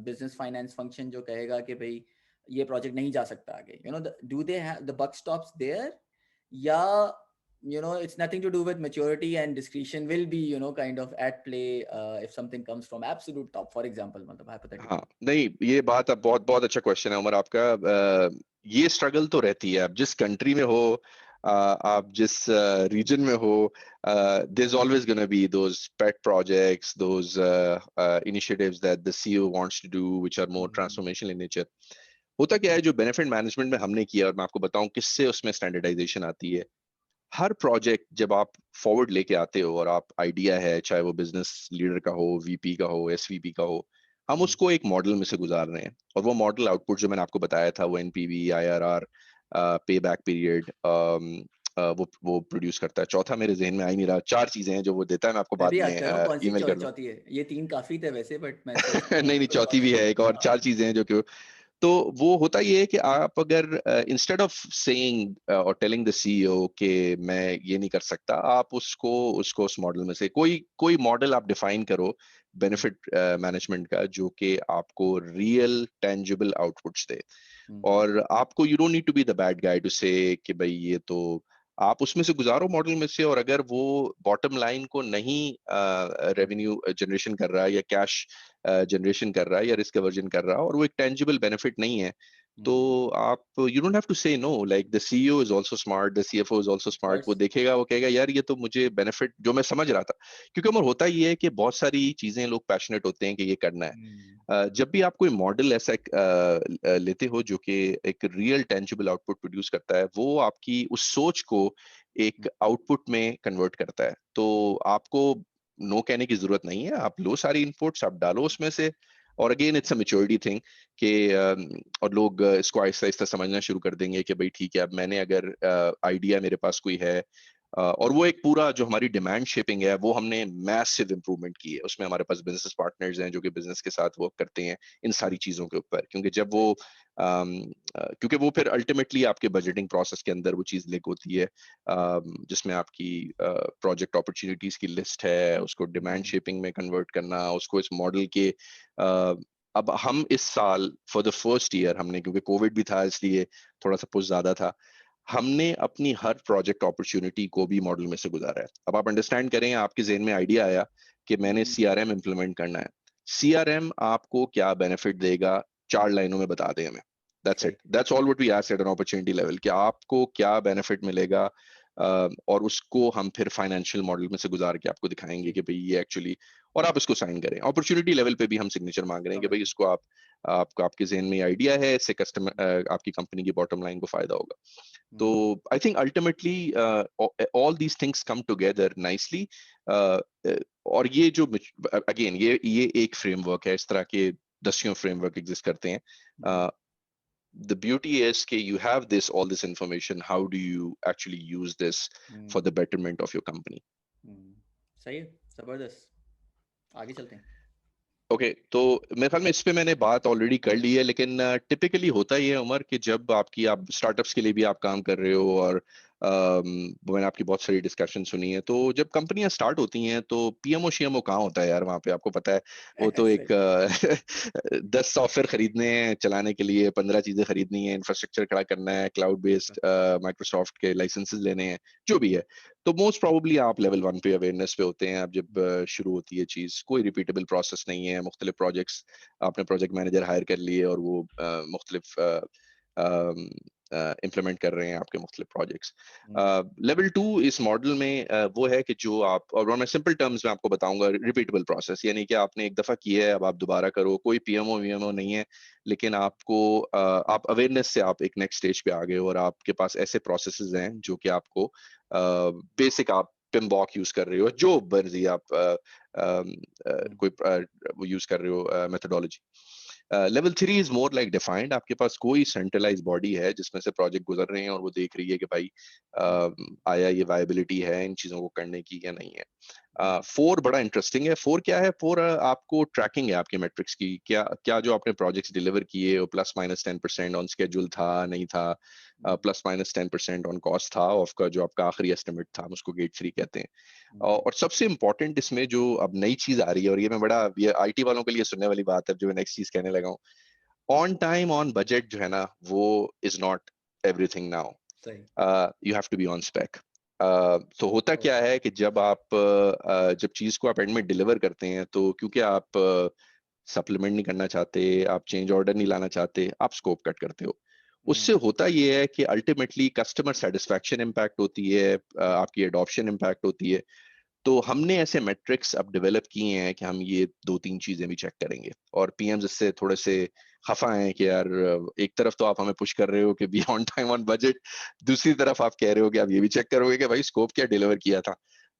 business finance function जो कहेगा कि भाई ये प्रोजेक्ट नहीं जा सकता आगे, do they have the buck stops there, या it's nothing to do with maturity, and discretion will be kind of at play if something comes from absolute top, for example, matlab हाँ, hypothetically. नहीं ये बात अब बहुत बहुत अच्छा question है उमर आपका। ये स्ट्रगल तो रहती है, आप जिस कंट्री में हो, आप जिस रीजन में हो, there is always gonna be those pet projects, those initiatives that the CEO wants to do which are more Hmm. Transformational in nature. होता क्या है, जो बेनिफिट मैनेजमेंट में हमने किया, और मैं आपको बताऊं किससे उसमें स्टैंडर्डाइजेशन आती है। हर प्रोजेक्ट जब आप फॉरवर्ड लेके आते हो और आप आइडिया है, चाहे वो बिजनेस लीडर का हो, वीपी का हो, एसवीपी का हो, हम Hmm. उसको एक मॉडल में से गुजार रहे हैं, और वो मॉडल आउटपुट जो मैंने आपको बताया था, वो एनपीवी, आईआरआर, पे बैक पीरियड, वो प्रोड्यूस करता है। चौथा मेरे जहन में आ ही नहीं रहा, चार चीजें हैं जो वो देता है, मैं आपको मैं बाद भी में याद कर रहा हूँ कौन सी ईमेल कर दूं। चौथी है, ये तीन काफी थे वैसे, बट मैं सोच रहा हूँ नहीं नहीं, कोई चौथी और भी हो। है एक, और चार हाँ। चीजें हैं जो कि, तो वो होता ये है कि आप अगर इंस्टेड ऑफ सेइंग और टेलिंग द सीईओ कि मैं ये नहीं कर सकता, आप उसको उसको उस मॉडल में से कोई कोई मॉडल आप डिफाइन करो हम्म, बेनिफिट मैनेजमेंट का, जो कि आपको रियल टेंजिबल आउटपुट्स दे। हम्म, और आपको, you don't need to be the bad guy to say कि भाई ये तो, आप उसमें से गुजारो मॉडल में से, और अगर वो बॉटम लाइन को नहीं रेवेन्यू जनरेशन कर रहा है, या कैश जनरेशन कर रहा है, या रिस्क अवर्जन कर रहा है, और वो एक टेंजिबल बेनिफिट नहीं है, तो हम्म, आप, you don't have to say no. Like the CEO is also smart, the CFO is also of smart, वो course. देखेगा, वो कहेगा यार ये तो मुझे बेनिफिट जो मैं समझ रहा था। क्योंकि उमर होता ये है कि बहुत सारी चीजें लोग पैशनेट होते हैं कि ये करना है। हम्म, जब भी आप कोई मॉडल ऐसा लेते हो जो कि एक रियल टेंजिबल आउटपुट प्रोड्यूस करता है, वो आपकी उस सोच को एक आउटपुट में कन्वर्ट करता है, तो आपको नो कहने की जरूरत नहीं है, आप लो सारी इनपुट्स, आप डालो उसमें से। और again it's a maturity thing कि और लोग इसको आहिस्ता आहिस्ता समझना शुरू कर देंगे कि भाई ठीक है, अब मैंने अगर आइडिया मेरे पास कोई है, और वो एक पूरा जो हमारी डिमांड शेपिंग है, वो हमने मैसिव इंप्रूवमेंट की है, उसमें हमारे पास बिजनेस पार्टनर्स हैं जो कि बिजनेस के साथ वर्क करते हैं इन सारी चीजों के ऊपर, क्योंकि जब वो क्योंकि वो फिर अल्टीमेटली आपके बजटिंग प्रोसेस के अंदर वो चीज लिख होती है, जिसमें आपकी प्रोजेक्ट अपॉर्चुनिटीज की लिस्ट है, उसको डिमांड हम्म, शेपिंग में कन्वर्ट करना, उसको इस मॉडल के अब हम इस साल फॉर द फर्स्ट ईयर हमने, क्योंकि कोविड भी था इसलिए थोड़ा सा पुश ज्यादा था, हमने अपनी हर प्रोजेक्ट अपॉर्चुनिटी को भी मॉडल में से गुजारा है। अब आप अंडरस्टैंड करें, आपके जेहन में आइडिया आया कि मैंने हम्म, सीआरएम इंप्लीमेंट करना है, सीआरएम आपको क्या बेनिफिट देगा, चार लाइनों में बता दें हमें। दैट्स इट, सही। That's all what we ask at an opportunity level, कि आपको क्या बेनिफिट मिलेगा, और उसको हम फिर फाइनेंशियल मॉडल में से गुजार के आपको दिखाएंगे जी, कि भाई ये एक्चुअली, और आप इसको साइन करें। अपॉर्चुनिटी लेवल पे भी हम सिग्नेचर मांग रहे हैं कि समझ भाई इसको आप, आपको आपके जेहन में आइडिया है, इससे कस्टमर, आपकी कंपनी की बॉटम लाइन को फायदा होगा। तो hmm, I think ultimately all these things come together nicely. और ये जो, अगेन ये एक फ्रेमवर्क है, इस तरह के दसियों फ्रेमवर्क एग्जिस्ट करते हैं। हम्म, The beauty is कि you have this all this information, how do you actually use this for the hmm, betterment of your company? हम्म, सही है, जबरदस्त। आगे चलते हैं। ओके, तो मेरे ख्याल में इस पे मैंने बात ऑलरेडी कर ली है, लेकिन टिपिकली होता ही है उमर कि जब आपकी, आप स्टार्टअप्स के लिए भी आप काम कर रहे हो, और मैंने आपकी बहुत सारी डिस्कशन सुनी है, तो जब कंपनियां स्टार्ट होती हैं तो पीएमओ शीएमओ कहाँ होता है यार वहाँ पे, आपको पता है। वो तो सही। एक 10 सॉफ्टवेयर खरीदने हैं चलाने के लिए, 15 चीजें खरीदनी है, इंफ्रास्ट्रक्चर खड़ा करना है, क्लाउड बेस्ड माइक्रोसॉफ्ट के लाइसेंसेस लेने हैं, जो भी है। तो मोस्ट प्रोबेबली आप लेवल 1 पे अवेयरनेस पे होते हैं, आप जब शुरू होती है चीज, कोई रिपीटेबल प्रोसेस नहीं है, मुख्तलिफ प्रोजेक्ट्स, आपने प्रोजेक्ट मैनेजर हायर कर लिए, और वो मुख्तलिफ इम्प्लीमेंट कर रहे हैं आपके मुख्तलिफ प्रोजेक्ट्स। हम्म, लेवल 2 इस मॉडल में वो है कि जो आप, और मैं सिंपल टर्म्स में आपको बताऊंगा, रिपीटेबल प्रोसेस, यानी कि आपने एक दफा किया है, अब आप दोबारा करो, कोई पीएमओ वीएमओ नहीं है, लेकिन आपको आप अवेयरनेस से आप एक नेक्स्ट स्टेज पे आ गए और आपके पास ऐसे प्रोसेसेस हैं जो कि आपको बेसिक, आप पिमबॉक यूज कर रहे हो, जो मर्जी आप हम्म, कोई वो यूज कर रहे हो methodology. Level 3 is more like defined, आपके पास कोई सेंट्रलाइज बॉडी है जिसमें से प्रोजेक्ट गुजर रहे हैं और वो देख रही है कि भाई हम्म, आया ये वायबिलिटी है इन चीजों को करने की या नहीं है। हम्म, 4 बड़ा इंटरेस्टिंग है। 4 क्या है? 4 आपको ट्रैकिंग है आपके मेट्रिक्स की, क्या क्या जो आपने प्रोजेक्ट्स डिलीवर किए वो प्लस माइनस 10% ऑन स्केड्यूल था, नहीं था, प्लस माइनस 10% ऑन कॉस्ट था, ऑफ का जो आपका आखिरी एस्टिमेट था, हम उसको गेट 3 कहते हैं। हम्म, और सबसे इंपॉर्टेंट इसमें जो अब नई चीज आ रही है, और ये मैं बड़ा, ये आईटी वालों के लिए सुनने वाली बात है जो मैं नेक्स्ट चीज कहने लगा हूँ, ऑन टाइम ऑन बजट जो है ना, वो इज नॉट एवरीथिंग नाउ। सही। You have to be on spec. तो होता क्या ओके। है कि जब आप जब चीज को आप एंड में डिलीवर करते हैं, तो क्योंकि आप सप्लीमेंट नहीं करना चाहते, आप चेंज ऑर्डर नहीं लाना चाहते, आप स्कोप कट करते हो। उससे हम्म, होता ये है कि अल्टीमेटली कस्टमर सेटिस्फैक्शन इम्पैक्ट होती है, आपकी एडॉप्शन इम्पैक्ट होती है। तो हमने ऐसे मेट्रिक्स अब डेवलप किए हैं कि हम ये 2-3 चीजें भी चेक करेंगे, और पीएम्स इससे थोड़े से खफा हैं कि यार एक तरफ तो आप हमें पुश कर रहे हो कि be on time on budget, दूसरी तरफ आप कह रहे हो कि आप ये भी चेक करोगे कि भाई स्कोप क्या डिलीवर किया था।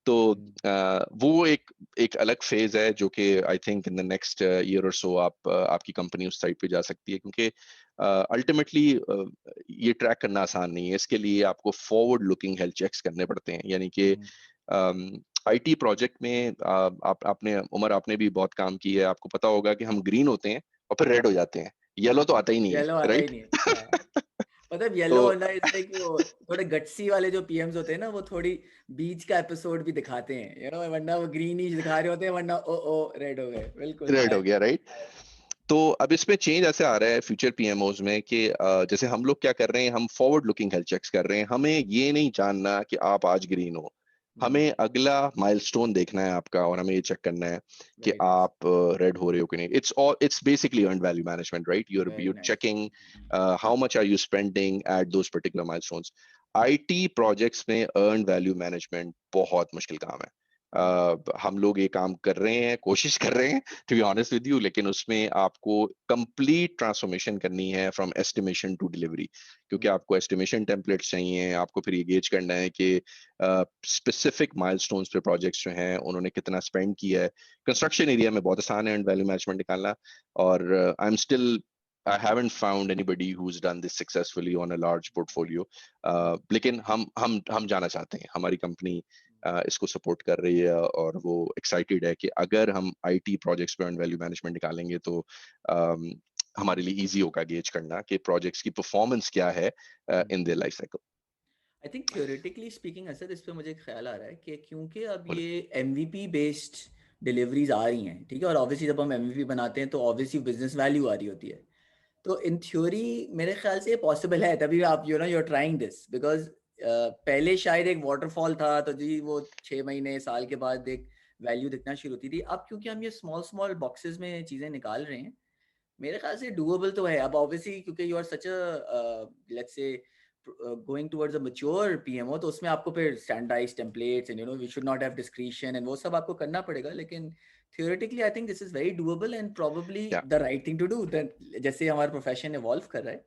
तो हम्म, वो एक एक अलग फेज है जो कि आई think in the next year और सो आप आपकी कंपनी उस साइड पे जा सकती है, क्योंकि अल्टीमेटली ये ट्रैक करना आसान नहीं है। इसके लिए आपको फॉरवर्ड लुकिंग हेल्थ चेक्स करने पड़ते हैं, यानी कि हम्म, आईटी प्रोजेक्ट में आपने, उमर आपने भी बहुत काम किया है, आपको पता होगा कि हम ग्रीन होते हैं और फिर रेड हो जाते हैं, येलो तो आता ही नहीं है, येलो आता ही राइट? नहीं है, हाँ। मतलब येलो तो होना इज लाइक वो थोड़े गट्सी वाले जो पीएम्स होते हैं ना, वो थोड़ी बीच का एपिसोड भी दिखाते हैं, वरना वो ग्रीन ही दिखा रहे होते हैं, वरना ओ ओ रेड हो गए, बिल्कुल रेड हो आई। गया, राइट? तो अब इसमें चेंज ऐसे आ रहा है फ्यूचर पीएमओज में कि जैसे हम लोग क्या कर रहे हैं, हम फॉरवर्ड लुकिंग हेल्थ चेक्स कर रहे हैं। हमें ये नहीं जानना कि आप आज ग्रीन हो, हमें अगला माइलस्टोन देखना है आपका, और हमें ये चेक करना है कि वेरी नाइस, आप रेड हो रहे हो कि नहीं। It's basically earned value management, right? Very you're nice. checking how much are you spending at those particular milestones. IT projects में अर्न वैल्यू मैनेजमेंट बहुत मुश्किल काम है। हम लोग ये काम कर रहे हैं, कोशिश कर रहे हैं to be honest with you, लेकिन उसमें आपको कंप्लीट ट्रांसफॉर्मेशन करनी है फ्रॉम एस्टिमेशन टू डिलीवरी, क्योंकि आपको एस्टिमेशन टेम्पलेट्स चाहिए, आपको फिर ये गेज करना है कि स्पेसिफिक माइलस्टोन्स पे प्रोजेक्ट्स जो हैं उन्होंने कितना स्पेंड किया है। कंस्ट्रक्शन एरिया में बहुत आसान है वैल्यू मैनेजमेंट निकालना, और I am still, I haven't found anybody who's done this successfully on a large portfolio. लेकिन हम जाना चाहते हैं, हमारी कंपनी इसको सपोर्ट कर रही है, और वो एक्साइटेड है कि अगर हम आईटी प्रोजेक्ट्स पे वैल्यू मैनेजमेंट निकालेंगे तो um, हमारे लिए इजी होगा गेज करना कि प्रोजेक्ट्स की परफॉर्मेंस क्या है in their life cycle. I think theoretically speaking Asad, इस पे मुझे एक ख्याल आ रहा है कि क्योंकि अब ये एमवीपी बेस्ड डिलीवरीज आ रही हैं, ठीक है, और ऑब्वियसली जब हम एमवीपी बनाते हैं तो ऑब्वियसली बिजनेस वैल्यू आ रही होती है। तो इन थ्योरी मेरे ख्याल से ये पॉसिबल है, तभी आप यूर ट्राइंग दिस, बिकॉज पहले शायद एक वाटरफॉल था तो जी वो 6 महीने साल के बाद एक वैल्यू दिखना शुरू होती थी। अब क्योंकि हम ये स्मॉल स्मॉल बॉक्सेस में चीज़ें निकाल रहे हैं, मेरे ख्याल से डूएबल तो है। अब ऑब्वियसली क्योंकि you are such a let's say going towards a mature PMO, तो उसमें आपको फिर standardised templates and we should not have discretion and वो सब आपको करना पड़ेगा, लेकिन theoretically I think this is very doable and probably या the right thing to do. जैसे हमारा प्रोफेशन इवॉल्व कर रहा है,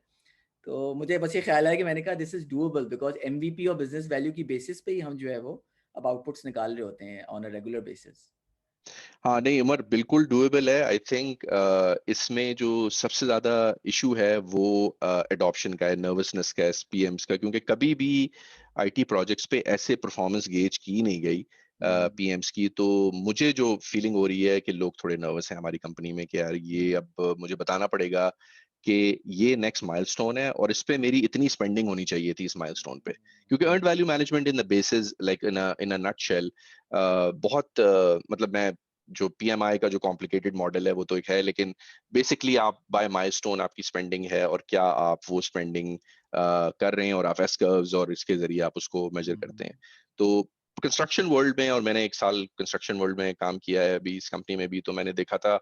तो मुझे बस ये ख्याल है कि मैंने कहा this is doable because MVP और बिजनेस वैल्यू की बेसिस पे ही हम जो है वो अब आउटपुट्स निकाल रहे होते हैं ऑन अ रेगुलर बेसिस। हाँ, नहीं उमर, बिल्कुल डुएबल है। आई थिंक इसमें जो सबसे ज्यादा इशू है वो एडॉप्शन का है, नर्वसनेस का है पीएम्स का, क्योंकि कभी भी आईटी प्रोजेक्ट्स पे ऐसे परफॉर्मेंस गेज की नहीं गई पीएम्स की। तो मुझे जो फीलिंग हो रही है कि लोग थोड़े नर्वस हैं हमारी कंपनी में कि यार ये अब मुझे बताना पड़ेगा कि ये नेक्स्ट माइलस्टोन है और इस पे मेरी इतनी स्पेंडिंग होनी चाहिए थी इस माइलस्टोन पे, क्योंकि earned value management in the basis like in a nutshell बहुत मतलब मैं, जो पीएमआई का जो कॉम्प्लिकेटेड मॉडल है वो तो एक है, लेकिन बेसिकली आप बाय माइलस्टोन आपकी स्पेंडिंग है और क्या आप वो स्पेंडिंग कर रहे हैं, और आप एस कर्व्स और इसके जरिए आप उसको मेजर करते हैं। तो कंस्ट्रक्शन वर्ल्ड में, और मैंने 1 साल कंस्ट्रक्शन वर्ल्ड में काम किया है अभी इस कंपनी में भी, तो मैंने देखा था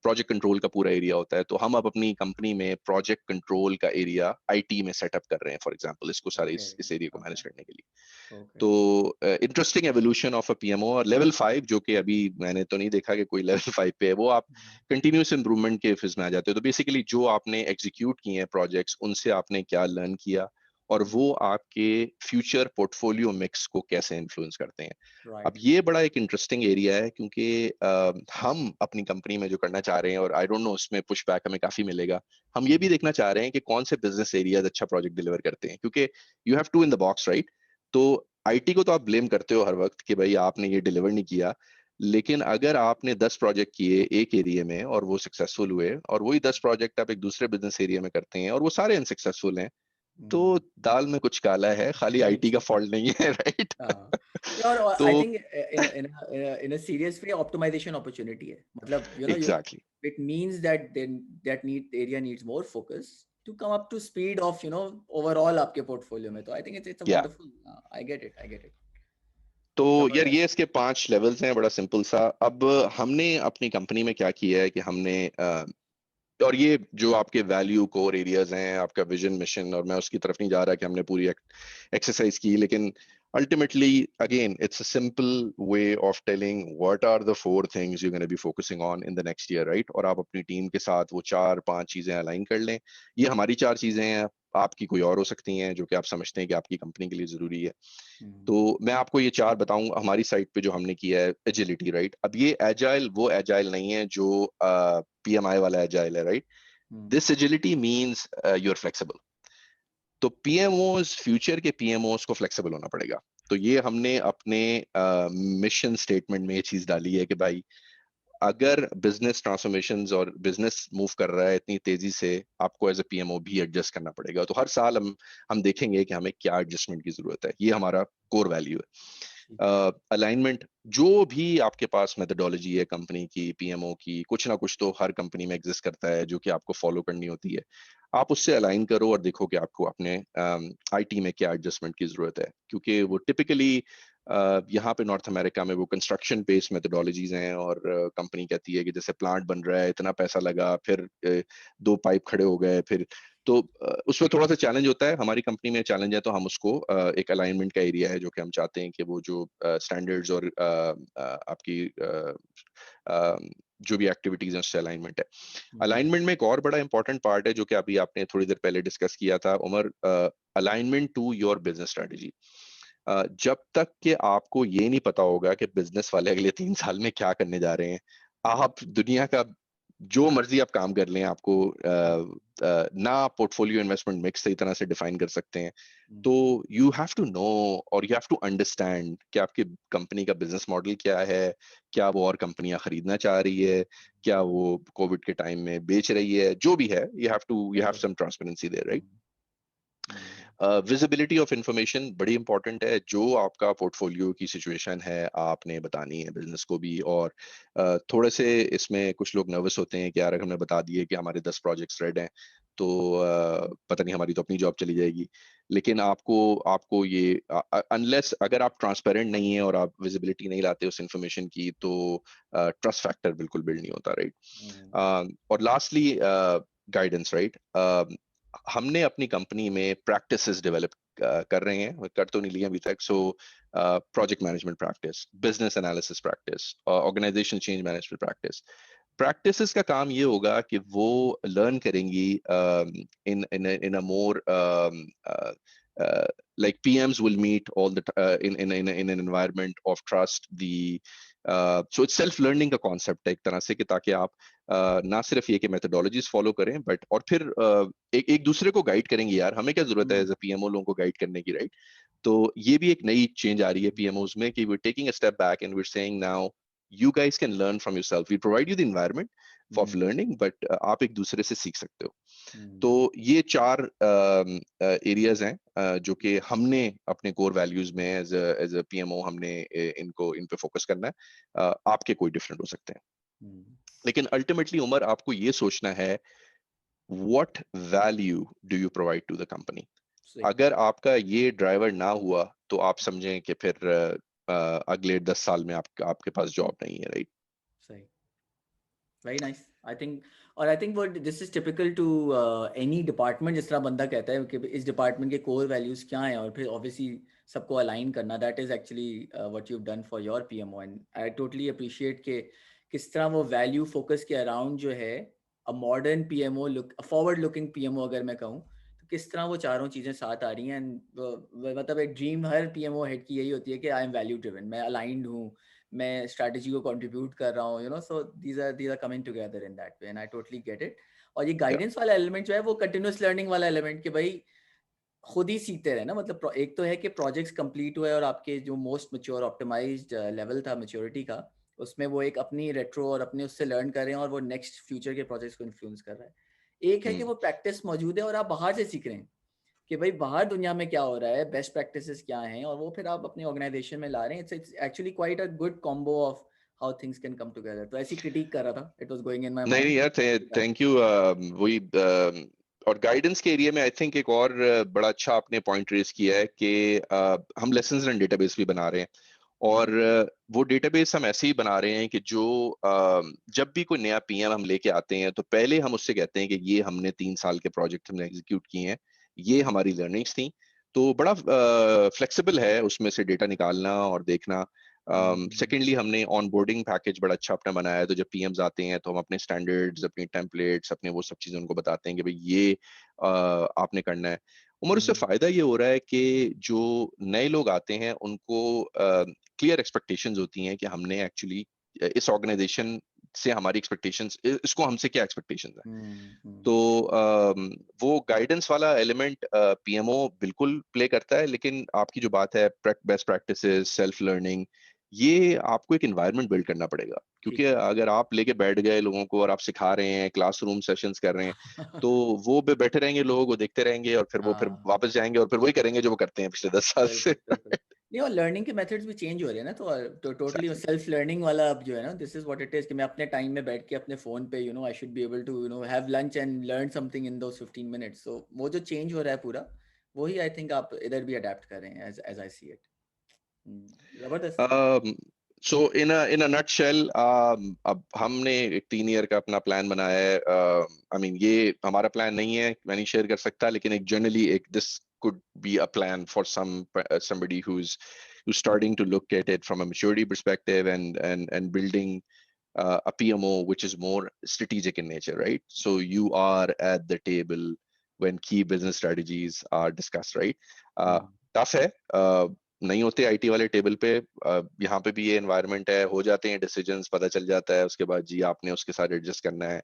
प्रोजेक्ट कंट्रोल का पूरा एरिया होता है, तो हम अब अपनी कंपनी में प्रोजेक्ट कंट्रोल का एरिया आईटी में सेटअप कर रहे हैं, फॉर एग्जांपल इसको सारे ओके, इस एरिया को ओके, मैनेज करने के लिए। ओके। तो interesting evolution of a PMO. और लेवल 5 जो कि अभी मैंने तो नहीं देखा कि कोई लेवल 5 पे है, वो आप कंटिन्यूस इंप्रूवमेंट के फेज में आ जाते हो। तो बेसिकली जो आपने एग्जीक्यूट किए हैं प्रोजेक्ट्स, उनसे आपने क्या लर्न किया और वो आपके फ्यूचर पोर्टफोलियो मिक्स को कैसे इन्फ्लुएंस करते हैं। अब राइट। ये बड़ा एक इंटरेस्टिंग एरिया है, क्योंकि हम अपनी कंपनी में जो करना चाह रहे हैं, और आई डोंट नो उसमें पुश बैक हमें काफी मिलेगा, हम ये भी देखना चाह रहे हैं कि कौन से बिजनेस एरियाज अच्छा प्रोजेक्ट डिलीवर करते हैं, क्योंकि you have to in the box, right? तो आईटी को तो आप ब्लेम करते हो हर वक्त कि भाई आपने ये डिलीवर नहीं किया, लेकिन अगर आपने 10 प्रोजेक्ट किए एक एरिया में और वो सक्सेसफुल हुए, और वही 10 प्रोजेक्ट आप एक दूसरे बिजनेस एरिया में करते हैं और वो सारे अनसक्सेसफुल हैं, तो दाल में कुछ काला है, खाली आईटी का फॉल्ट नहीं है, राइट? हाँ, और तो I think in a serious way optimisation opportunity है, मतलब you exactly. it means that that area needs more focus to come up to speed of overall आपके portfolio में। तो I think it's a या wonderful, I get it, I get it। तो यार ये जबरदस्त। इसके 5 लेवल्स हैं, बड़ा सिंपल सा। अब हमने अपनी कंपनी में क्या किया है कि हमने और ये जो आपके वैल्यू कोर एरियाज हैं, आपका विजन मिशन, और मैं उसकी तरफ नहीं जा रहा कि हमने पूरी एक्सरसाइज की, लेकिन ultimately again it's a simple way of telling what are the 4 things you gonna be focusing on in the next year, right? और आप अपनी टीम के साथ वो 4-5 चीजें अलाइन कर लें। ये हमारी 4 चीजें हैं, आपकी कोई और हो सकती हैं जो कि आप समझते हैं कि आपकी कंपनी के लिए जरूरी है। तो मैं आपको ये 4 बताऊं हमारी साइट पे जो हमने किया है। Agility, right? अब ये एजाइल वो एजाइल नहीं है जो पीएमआई वाला एजाइल है, right? This agility means you are flexible. तो पीएमओस, फ्यूचर के पीएमओस को फ्लेक्सिबल होना पड़ेगा। तो ये हमने अपने मिशन स्टेटमेंट में ये चीज डाली है कि भाई अगर बिजनेस ट्रांसफॉर्मेशंस और बिजनेस मूव कर रहा है इतनी तेजी से, आपको एज ए पीएमओ भी एडजस्ट करना पड़ेगा। तो हर साल हम देखेंगे कि हमें क्या एडजस्टमेंट की जरूरत है। ये हमारा कोर वैल्यू ठीक है। है। अलाइनमेंट, जो भी आपके पास मेथोडोलॉजी है कंपनी की, पीएमओ की, कुछ ना कुछ तो हर कंपनी में एग्जिस्ट करता है जो कि आपको फॉलो करनी होती है। आप उससे अलाइन करो और देखो कि आपको अपने आईटी में क्या एडजस्टमेंट की जरूरत है, क्योंकि वो टिपिकली यहाँ पे नॉर्थ अमेरिका में वो कंस्ट्रक्शन बेस्ड मेथोडोलॉजीज हैं, और कंपनी कहती है कि जैसे प्लांट बन रहा है, इतना पैसा लगा, फिर 2 पाइप खड़े हो गए, फिर तो उसमें थोड़ा सा चैलेंज होता है। हमारी कंपनी में चैलेंज है, तो हम उसको एक अलाइनमेंट का एरिया है जो कि हम चाहते हैं कि वो जो स्टैंडर्ड्स और आपकी जो भी एक्टिविटीज हैं उससे अलाइनमेंट है। अलाइनमेंट में एक और बड़ा इंपॉर्टेंट पार्ट है जो कि अभी आपने थोड़ी देर पहले डिस्कस किया था उमर, alignment to your business strategy. जब तक कि आपको ये नहीं पता होगा कि बिजनेस वाले अगले 3 साल में क्या करने जा रहे हैं, आप दुनिया का जो मर्जी आप काम कर लें, आपको ना पोर्टफोलियो इन्वेस्टमेंट मिक्स सही तरह से डिफाइन कर सकते हैं। तो यू हैव टू नो और यू हैव टू अंडरस्टैंड कि आपकी कंपनी का बिजनेस मॉडल क्या है, क्या वो और कंपनियां खरीदना चाह रही है, क्या वो कोविड के टाइम में बेच रही है, जो भी है, यू हैव बिल्कुल। Some transparency there, right? Hmm, hmm, visibility of information बड़ी इंपॉर्टेंट है। जो आपका पोर्टफोलियो की सिचुएशन है आपने बतानी है बिजनेस को भी। और थोड़े से इसमें कुछ लोग नर्वस होते हैं कि यार अगर हमने बता दिए कि हमारे 10 प्रोजेक्ट्स रेड हैं, तो पता नहीं हमारी तो अपनी जॉब चली जाएगी। लेकिन आपको आपको ये अनलेस अगर आप ट्रांसपेरेंट नहीं है और आप विजिबिलिटी नहीं लाते उस इंफॉर्मेशन की, तो ट्रस्ट फैक्टर बिल्कुल बिल्ड नहीं होता, हम्म, राइट? और लास्टली गाइडेंस, राइट? हमने अपनी कंपनी में प्रैक्टिसेस डेवलप कर रहे हैं, कर तो नहीं लिए अभी तक। So project management practice, business analysis practice, organisation change management practice. Practices का काम ये होगा कि वो लर्न करेंगी इन इन इन अ मोर like PMs will meet all the in an environment of trust. The so it's self learning का concept है एक तरह से, कि ताकि आप ना सिर्फ ये कि मेथोडोलॉजीज फॉलो करें, बट और फिर एक दूसरे को गाइड करेंगे। यार हमें क्या जरूरत है एज हम्म, ए पीएमओ लोगों को गाइड करने की, राइट? तो ये भी एक नई चेंज आ रही है पीएमओज में कि we taking a step back and we saying now you guys can learn from yourself, we provide you the environment for hmm, learning, but आप एक दूसरे से सीख सकते हो। तो हम्म, ये 4 एरियाज हैं जो कि हमने अपने कोर वैल्यूज में एज अ पीएमओ हमने इनको इन पे फोकस करना है। आपके कोई डिफरेंट हो सकते हैं, हम्म, लेकिन अल्टीमेटली उमर आपको ये सोचना है what value do you provide to the company. सही। अगर आपका ये ड्राइवर ना हुआ, तो आप समझें कि फिर अगले 10 साल में आपके पास जॉब नहीं है, राइट? सही। Very nice I think. और आई थिंक वो this is typical to any department, जिस तरह बंदा कहता है कि इस डिपार्टमेंट के कोर वैल्यूज क्या हैं, और फिर ऑब्वियसली सबको अलाइन करना, that is actually what you have done for your PMO. And I totally appreciate के किस तरह वो वैल्यू फोकस के अराउंड जो है a modern PMO look, forward looking PMO अगर मैं कहूँ, तो किस तरह वो चारों चीज़ें साथ आ रही हैं। एंड मतलब एक ड्रीम हर पीएमओ हेड की यही होती है कि आई एम वैल्यू ड्रिवन, मैं अलाइंड हूँ, मैं स्ट्रैटेजी को कंट्रीब्यूट कर रहा हूँ, you know, so these are coming together in that way, and I totally get it. और ये Yeah. गाइडेंस वाला एलिमेंट जो है वो कंटिन्यूस लर्निंग वाला एलिमेंट, कि भाई खुद ही सीखते रहे ना। मतलब एक तो है कि प्रोजेक्ट्स कंप्लीट हुए और आपके जो मोस्ट मैच्योर ऑप्टिमाइज्ड लेवल था मैच्योरिटी का, उसमें वो एक अपनी रेट्रो और अपने उससे लर्न कर रहे हैं और वो नेक्स्ट फ्यूचर के प्रोजेक्ट्स को इन्फ्लुएंस कर रहा है। एक है कि Hmm. वो प्रैक्टिस मौजूद है और आप बाहर से सीख रहे हैं कि भाई बाहर दुनिया में क्या हो रहा है, बेस्ट प्रैक्टिसेस क्या हैं, और वो फिर आप अपनी ऑर्गेनाइजेशन में ला रहे हैं। It's actually quite a good combo of how things can come together. तो ऐसी क्रिटिक कर रहा था, it was going in my नहीं नहीं माइंड। यार, थैंक यू। वही और गाइडेंस के एरिया में आई थिंक एक और बड़ा अच्छा आपने पॉइंट रेज किया है कि हम लेसन्स एंड डेटाबेस भी बना रहे हैं। और वो डेटाबेस हम ऐसे ही बना रहे हैं कि जो जब भी कोई नया पीएम हम लेके आते हैं तो पहले हम उससे कहते हैं कि ये हमने 3 साल के प्रोजेक्ट हमने एग्जीक्यूट किए हैं, ये हमारी लर्निंग्स थी। तो बड़ा फ्लेक्सिबल है उसमें से डेटा निकालना और देखना। सेकेंडली हमने ऑन बोर्डिंग पैकेज बड़ा अच्छा अपना बनाया है, तो जब पीएम्स आते हैं तो हम अपने स्टैंडर्ड्स, अपने टेम्पलेट्स, अपने वो सब चीजें उनको बताते हैं कि भाई ये आपने करना है। उमर, उससे फायदा ये हो रहा है कि जो नए लोग आते हैं उनको क्लियर एक्सपेक्टेशंस होती हैं कि हमने एक्चुअली इस ऑर्गेनाइजेशन से हमारी एक्सपेक्टेशंस, इसको हमसे क्या एक्सपेक्टेशंस है। तो वो गाइडेंस वाला एलिमेंट पीएमओ बिल्कुल प्ले करता है, लेकिन आपकी जो बात है बेस्ट प्रैक्टिसेस, सेल्फ लर्निंग, ये आपको एक एनवायरनमेंट बिल्ड करना पड़ेगा। क्योंकि ठीक है। अगर आप लेके बैठ गए लोगों को और आप सिखा रहे हैं, क्लासरूम सेशंस कर रहे हैं, तो वो बैठे रहेंगे, लोग वो देखते रहेंगे और फिर हाँ, वापस जाएंगे और फिर वही करेंगे जो वो करते हैं पिछले 10 साल से। बिल्कुल बिल्कुल। नहीं, और लर्निंग के मेथड्स भी चेंज हो रहे हैं ना, तो टोटली Exactly. सेल्फ लर्निंग वाला अब जो है ना, this is what it is, कि मैं अपने टाइम में बैठ के अपने फोन पे, you know, I should be able to, you know, have lunch and learn something in those 15 minutes. So वो जो चेंज हो रहा है पूरा, वही आई थिंक आप इधर भी अडेप्ट कर रहे हैं, एज आई सी इट। जबरदस्त। Um, so in a nutshell, अब हमने एक 3 ईयर का अपना प्लान बनाया है। आई मीन ये हमारा प्लान नहीं है, मैं नहीं शेयर कर सकता, लेकिन एक जनरली एक this could be a plan for somebody who's starting to look at it from a maturity perspective and building a PMO which is more strategic in nature, right? So you are at the table when key business strategies are discussed, right? Tough है, नहीं होते IT वाले table पे। यहाँ पे भी ये environment है, हो जाते हैं डिसीजंस, पता चल जाता है, उसके बाद जी आपने उसके साथ एडजस्ट करना है।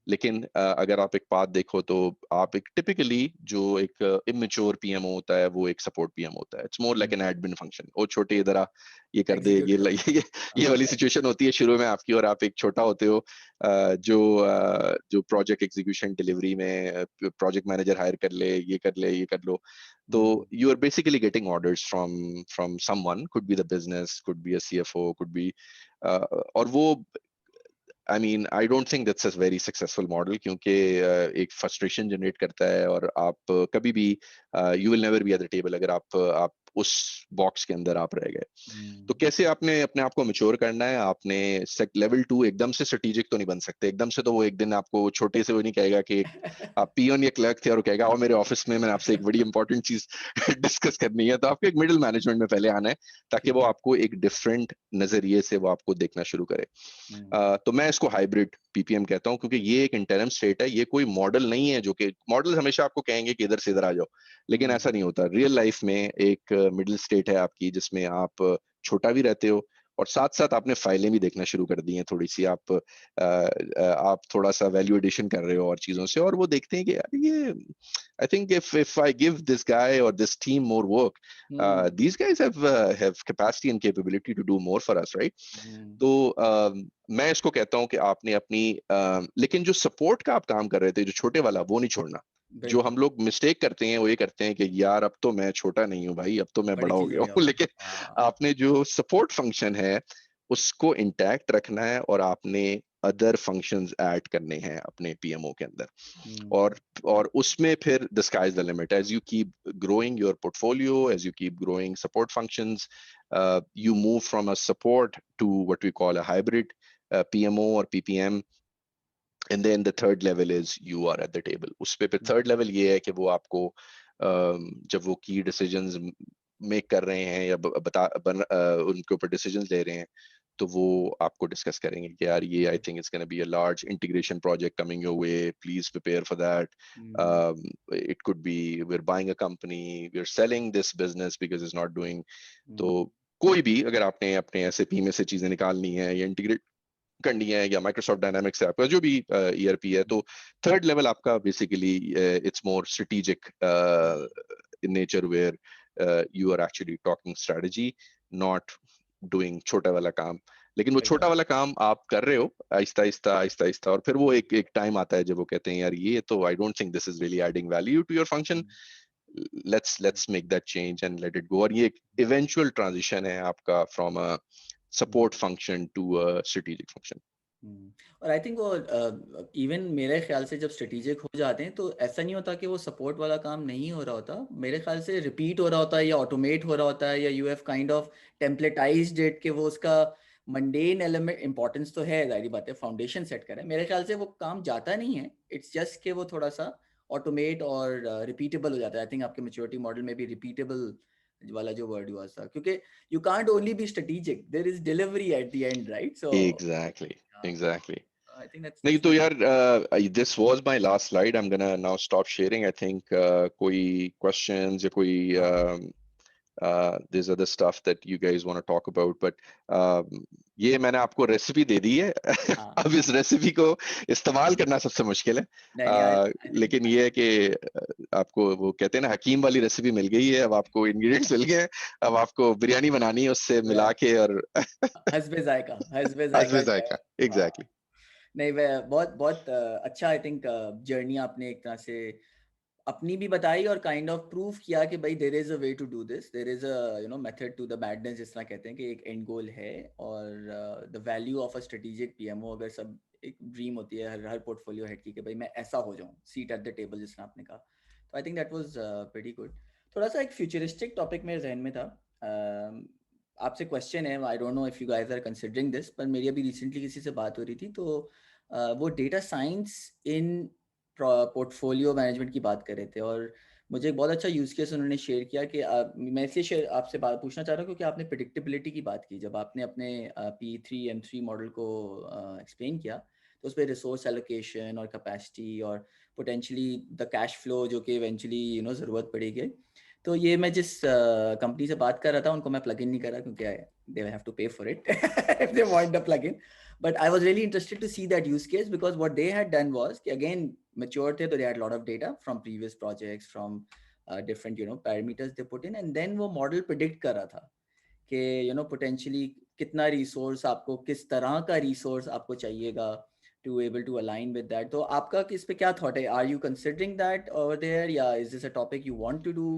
लेकिन अगर आप एक बात देखो तो आप एक टिपिकली जो एक इमेच्योर पीएमओ होता है वो एक सपोर्ट पीएम होता है। It's more like an admin function. ओ छोटे इधर आ, ये कर दे, एग्जीक्यूट करो। ये वाली सिचुएशन होती है शुरू में आपकी, और आप एक छोटा होते हो जो प्रोजेक्ट एग्जीक्यूशन डिलीवरी में प्रोजेक्ट मैनेजर हायर कर ले, ये कर ले, ये कर लो। तो you are basically getting orders from someone, could be the business, could be a CFO, could be और वो I mean I don't think that's a very successful model, क्योंकि एक फ्रस्ट्रेशन जनरेट करता है और आप कभी भी you will never be eight the table अगर आप उस बॉक्स के अंदर आप रह गए। तो कैसे आपने अपने आप को मैच्योर करना है, आपने लेवल 2 एकदम से स्ट्रेटेजिक तो नहीं बन सकते एकदम से। तो वो एक दिन आपको छोटे से वो नहीं कहेगा कि आप पियोन या क्लर्क थे और कहेगा आओ मेरे ऑफिस में, मैंने आपसे एक बड़ी इंपॉर्टेंट चीज डिस्कस करनी है। तो आपको एक मिडिल मैनेजमेंट में पहले आना है, ताकि ठीक वो है। आपको एक डिफरेंट नजरिए से वो आपको देखना शुरू करे। तो मैं इसको हाइब्रिड पीपीएम कहता हूँ, क्योंकि ये एक इंटरम स्टेट है, ये कोई मॉडल नहीं है। जो कि मॉडल हमेशा आपको कहेंगे कि इधर से इधर आ जाओ, लेकिन ऐसा नहीं होता। रियल लाइफ में एक मिडिल स्टेट है आपकी, जिसमें आप छोटा भी रहते हो और साथ साथ आपने फाइलें भी देखना शुरू कर दी हैं थोड़ी सी। आप थोड़ा सा वैल्यू एडिशन कर रहे हो और चीजों से, और वो देखते हैं कि यार ये I think if I give this guy और this team more work, these guys have capacity and capability to do more for us, right? तो मैं इसको कहता हूँ कि आपने अपनी लेकिन जो सपोर्ट का आप काम कर रहे थे, जो छोटे वाला, वो नहीं छोड़ना। जो बिल्कुल। हम लोग मिस्टेक करते हैं वो ये करते हैं कि यार अब तो मैं छोटा नहीं हूँ भाई, अब तो मैं बड़ी बड़ा हो चीज गया हो हूँ। जाऊंगा। लेकिन आपने जो सपोर्ट फंक्शन है उसको इंटैक्ट रखना है, और आपने अदर फंक्शंस ऐड करने हैं अपने पीएमओ के अंदर। और उसमें फिर the sky is the limit. As you keep growing your portfolio, as you keep growing support functions, you move from a support to what we call a hybrid. PMO और PPM, and then the third level is you are at the table. उस पे फिर third level ये है कि वो आपको जब वो की डिसीजंस मेक कर रहे हैं या उनके ऊपर डिसीजंस ले रहे हैं, तो वो आपको डिस्कस करेंगे कि यार ये I think it's gonna be a large integration project coming your way, please prepare for that. It could be we are buying a company, we are selling this business because is not doing. तो कोई भी अगर आपने अपने SAP में से चीजें निकालनी है या इंटीग्रेट करनी है या माइक्रोसॉफ्ट डायनामिक्स से आपका जो भी ईआरपी है, तो थर्ड लेवल आपका basically it's more strategic in nature, where you are actually talking strategy, not doing छोटा वाला काम। लेकिन वो छोटा वाला काम आप कर रहे हो आहिस्ता आहिस्ता आहिस्ता आहिस्ता, और फिर वो एक एक टाइम आता है जब वो कहते हैं यार ये तो I don't think this is really adding value to your function, let's make that change and let it go. और ये एक इवेंचुअल ट्रांजिशन है आपका from a support function to a strategic function. और आई थिंक वो even मेरे ख्याल से जब स्ट्रेटेजिक हो जाते हैं तो ऐसा नहीं होता कि वो सपोर्ट वाला काम नहीं हो रहा होता, मेरे ख्याल से रिपीट हो रहा होता है या ऑटोमेट हो रहा होता है, या you have kind of templatised it कि वो उसका मंडेन एलिमेंट इंपॉर्टेंस तो है, जाहिर बात है फाउंडेशन सेट करें, मेरे ख्याल से वो काम जाता नहीं है, इट्स जस्ट कि वो थोड़ा सा ऑटोमेट और रिपीटेबल हो जाता है। आई थिंक आपके मैच्योरिटी मॉडल में भी रिपीटेबल वाला जो वर्ड हुआ था, क्योंकि you can't only be strategic, there is delivery at the end, right? So Exactly, yeah, exactly. I think नहीं that's तो nice. यार this was my last slide. I'm gonna now stop sharing. I think कोई questions या कोई हाँ there's other stuff that you guys want to talk about, but ये मैंने आपको रेसिपी दे दी है। हाँ अब इस रेसिपी को इस्तेमाल करना सबसे मुश्किल है। नहीं नहीं, आई थिंक लेकिन ये है कि आपको वो कहते हैं ना हकीम वाली रेसिपी मिल गई है, अब आपको इंग्रेडिएंट्स मिल गए हैं, अब आपको बिरयानी बनानी है उससे मिला के और हस्बे जायका, हस्बे हस्बे जायका जो है। जायका। हाँ एग्जैक्टली। नहीं, वह बहुत बहुत अच्छा आई थिंक जर्नी आपने एक तरह से अपनी भी बताई और काइंड ऑफ प्रूव किया कि भाई there is a way to do this, there is a method to the madness, जिस तरह कहते हैं कि एक एंड गोल है, और the value of a strategic PMO, अगर सब एक ड्रीम होती है हर हर पोर्टफोलियो हेड की कि भाई मैं ऐसा हो जाऊं, सीट एट द टेबल जिस तरह आपने कहा, तो I think that was pretty good. थोड़ा सा एक फ्यूचरिस्टिक टॉपिक मेरे जहन में था, आपसे क्वेश्चन है, I don't know if you guys are considering this, पर मेरी अभी रिसेंटली किसी से बात हो रही थी, तो वो डेटा साइंस इन पोर्टफोलियो मैनेजमेंट की बात कर रहे थे, और मुझे एक बहुत अच्छा यूज़ केस उन्होंने शेयर किया कि मैं इसलिए आपसे बात पूछना चाह रहा हूँ क्योंकि आपने प्रिडिक्टेबिलिटी की बात की, जब आपने अपने P3 M3 मॉडल को एक्सप्लेन किया, तो उस पर रिसोर्स एलोकेशन और कैपेसिटी और पोटेंशली द कैश फ्लो जो कि इवेंचुअली ज़रूरत पड़ेगी, तो ये मैं जिस कंपनी से बात कर रहा था उनको मैं प्लग इन नहीं कर रहा क्योंकि दे हैव टू पे for it if they want the plug in, but I was really interested to see that use case because what they had done was again mature the, they had a lot of data from previous projects, from different parameters they put in, and then वो model predict कर रहा था कि potentially कितना resource आपको, किस तरह का resource आपको चाहिएगा to able to align with that. तो आपका इस पे क्या thought है? Are you considering that over there, या is this a topic you want to do?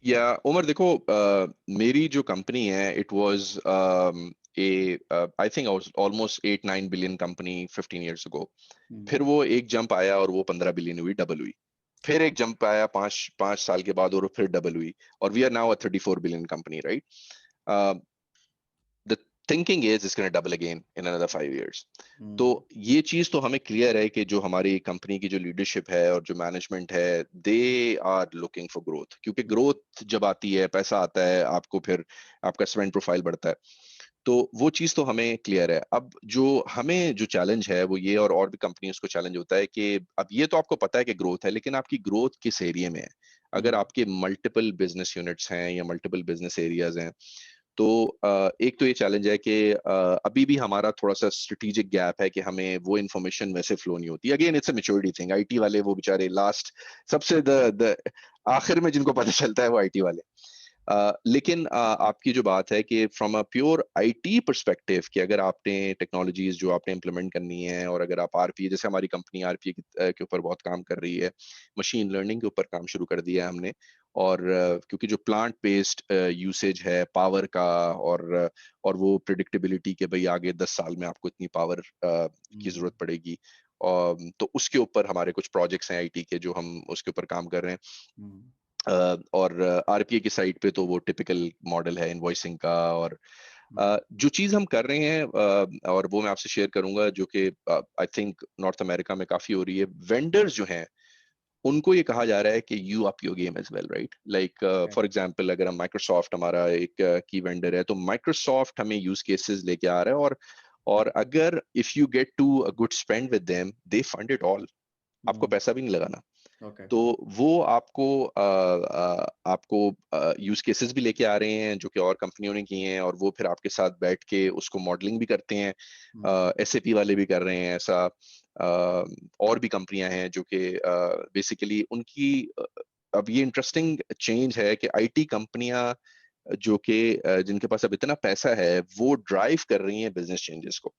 या उमर देखो, मेरी जो कंपनी है it was a I think almost 8-9 billion company 15 years ago। फिर वो एक जंप आया और वो 15 बिलियन हुई, डबल हुई। फिर एक जंप आया 5 साल के बाद और फिर डबल हुई, और we are now a 34 billion company, right? The thinking is it's gonna double again in another 5 years। तो ये चीज तो हमें क्लियर है कि जो हमारी कंपनी की जो लीडरशिप है और जो मैनेजमेंट है, they are looking for growth, क्योंकि ग्रोथ जब आती है, पैसा आता है आपको, फिर आपका स्पेंड प्रोफाइल बढ़ता है, तो वो चीज तो हमें क्लियर है। अब जो हमें जो चैलेंज है वो ये, और भी कंपनीज को चैलेंज होता है कि अब ये तो आपको पता है कि ग्रोथ है, लेकिन आपकी ग्रोथ किस एरिया में है? अगर आपके मल्टीपल बिजनेस यूनिट्स हैं या मल्टीपल बिजनेस एरियाज हैं, तो एक तो ये चैलेंज है कि अभी भी हमारा थोड़ा सा स्ट्रेटेजिक गैप है कि हमें वो इन्फॉर्मेशन वैसे फ्लो नहीं होती। Again it's a maturity thing. IT वाले वो बेचारे लास्ट, सबसे द आखिर में जिनको पता चलता है वो आईटी वाले। लेकिन आपकी जो बात है कि from a pure IT perspective, कि अगर आपने टेक्नोलॉजीज जो आपने इंप्लीमेंट करनी है, और अगर आप आरपीए, जैसे हमारी कंपनी आरपीए के ऊपर बहुत काम कर रही है, मशीन लर्निंग के ऊपर काम शुरू कर दिया है हमने, और क्योंकि जो प्लांट बेस्ड यूसेज है पावर का, और वो प्रिडिक्टेबिलिटी के भाई आगे 10 साल में आपको इतनी पावर की जरूरत पड़ेगी, तो उसके ऊपर हमारे कुछ प्रोजेक्ट्स हैं आईटी के जो हम उसके ऊपर काम कर रहे हैं। और आरपीए की साइड पे तो वो टिपिकल मॉडल है इनवॉइसिंग का, और जो चीज़ हम कर रहे हैं और वो मैं आपसे शेयर करूँगा जो कि आई थिंक नॉर्थ अमेरिका में काफ़ी हो रही है। वेंडर्स जो हैं, उनको ये कहा जा रहा है कि you up your game as well, right? Like right. For example अगर हम माइक्रोसॉफ्ट हमारा एक की वेंडर है, तो माइक्रोसॉफ्ट हमें यूज़ केसेस लेके आ रहा है और अगर if you get to a good spend with them, they fund it all. आपको पैसा भी नहीं लगाना। ओके। तो वो आपको यूज़ केसेस भी लेके आ रहे हैं जो कि और कंपनियों ने किए हैं और वो फिर आपके साथ बैठ के उसको मॉडलिंग भी करते हैं। एसएपी वाले भी कर रहे हैं ऐसा। और भी कंपनियां हैं जो कि बेसिकली उनकी अब ये इंटरेस्टिंग चेंज है कि आईटी कंपनियां जो कि जिनके पास अब इतना पैसा है वो ड्राइव कर रही हैं बिजनेस चेंजेस को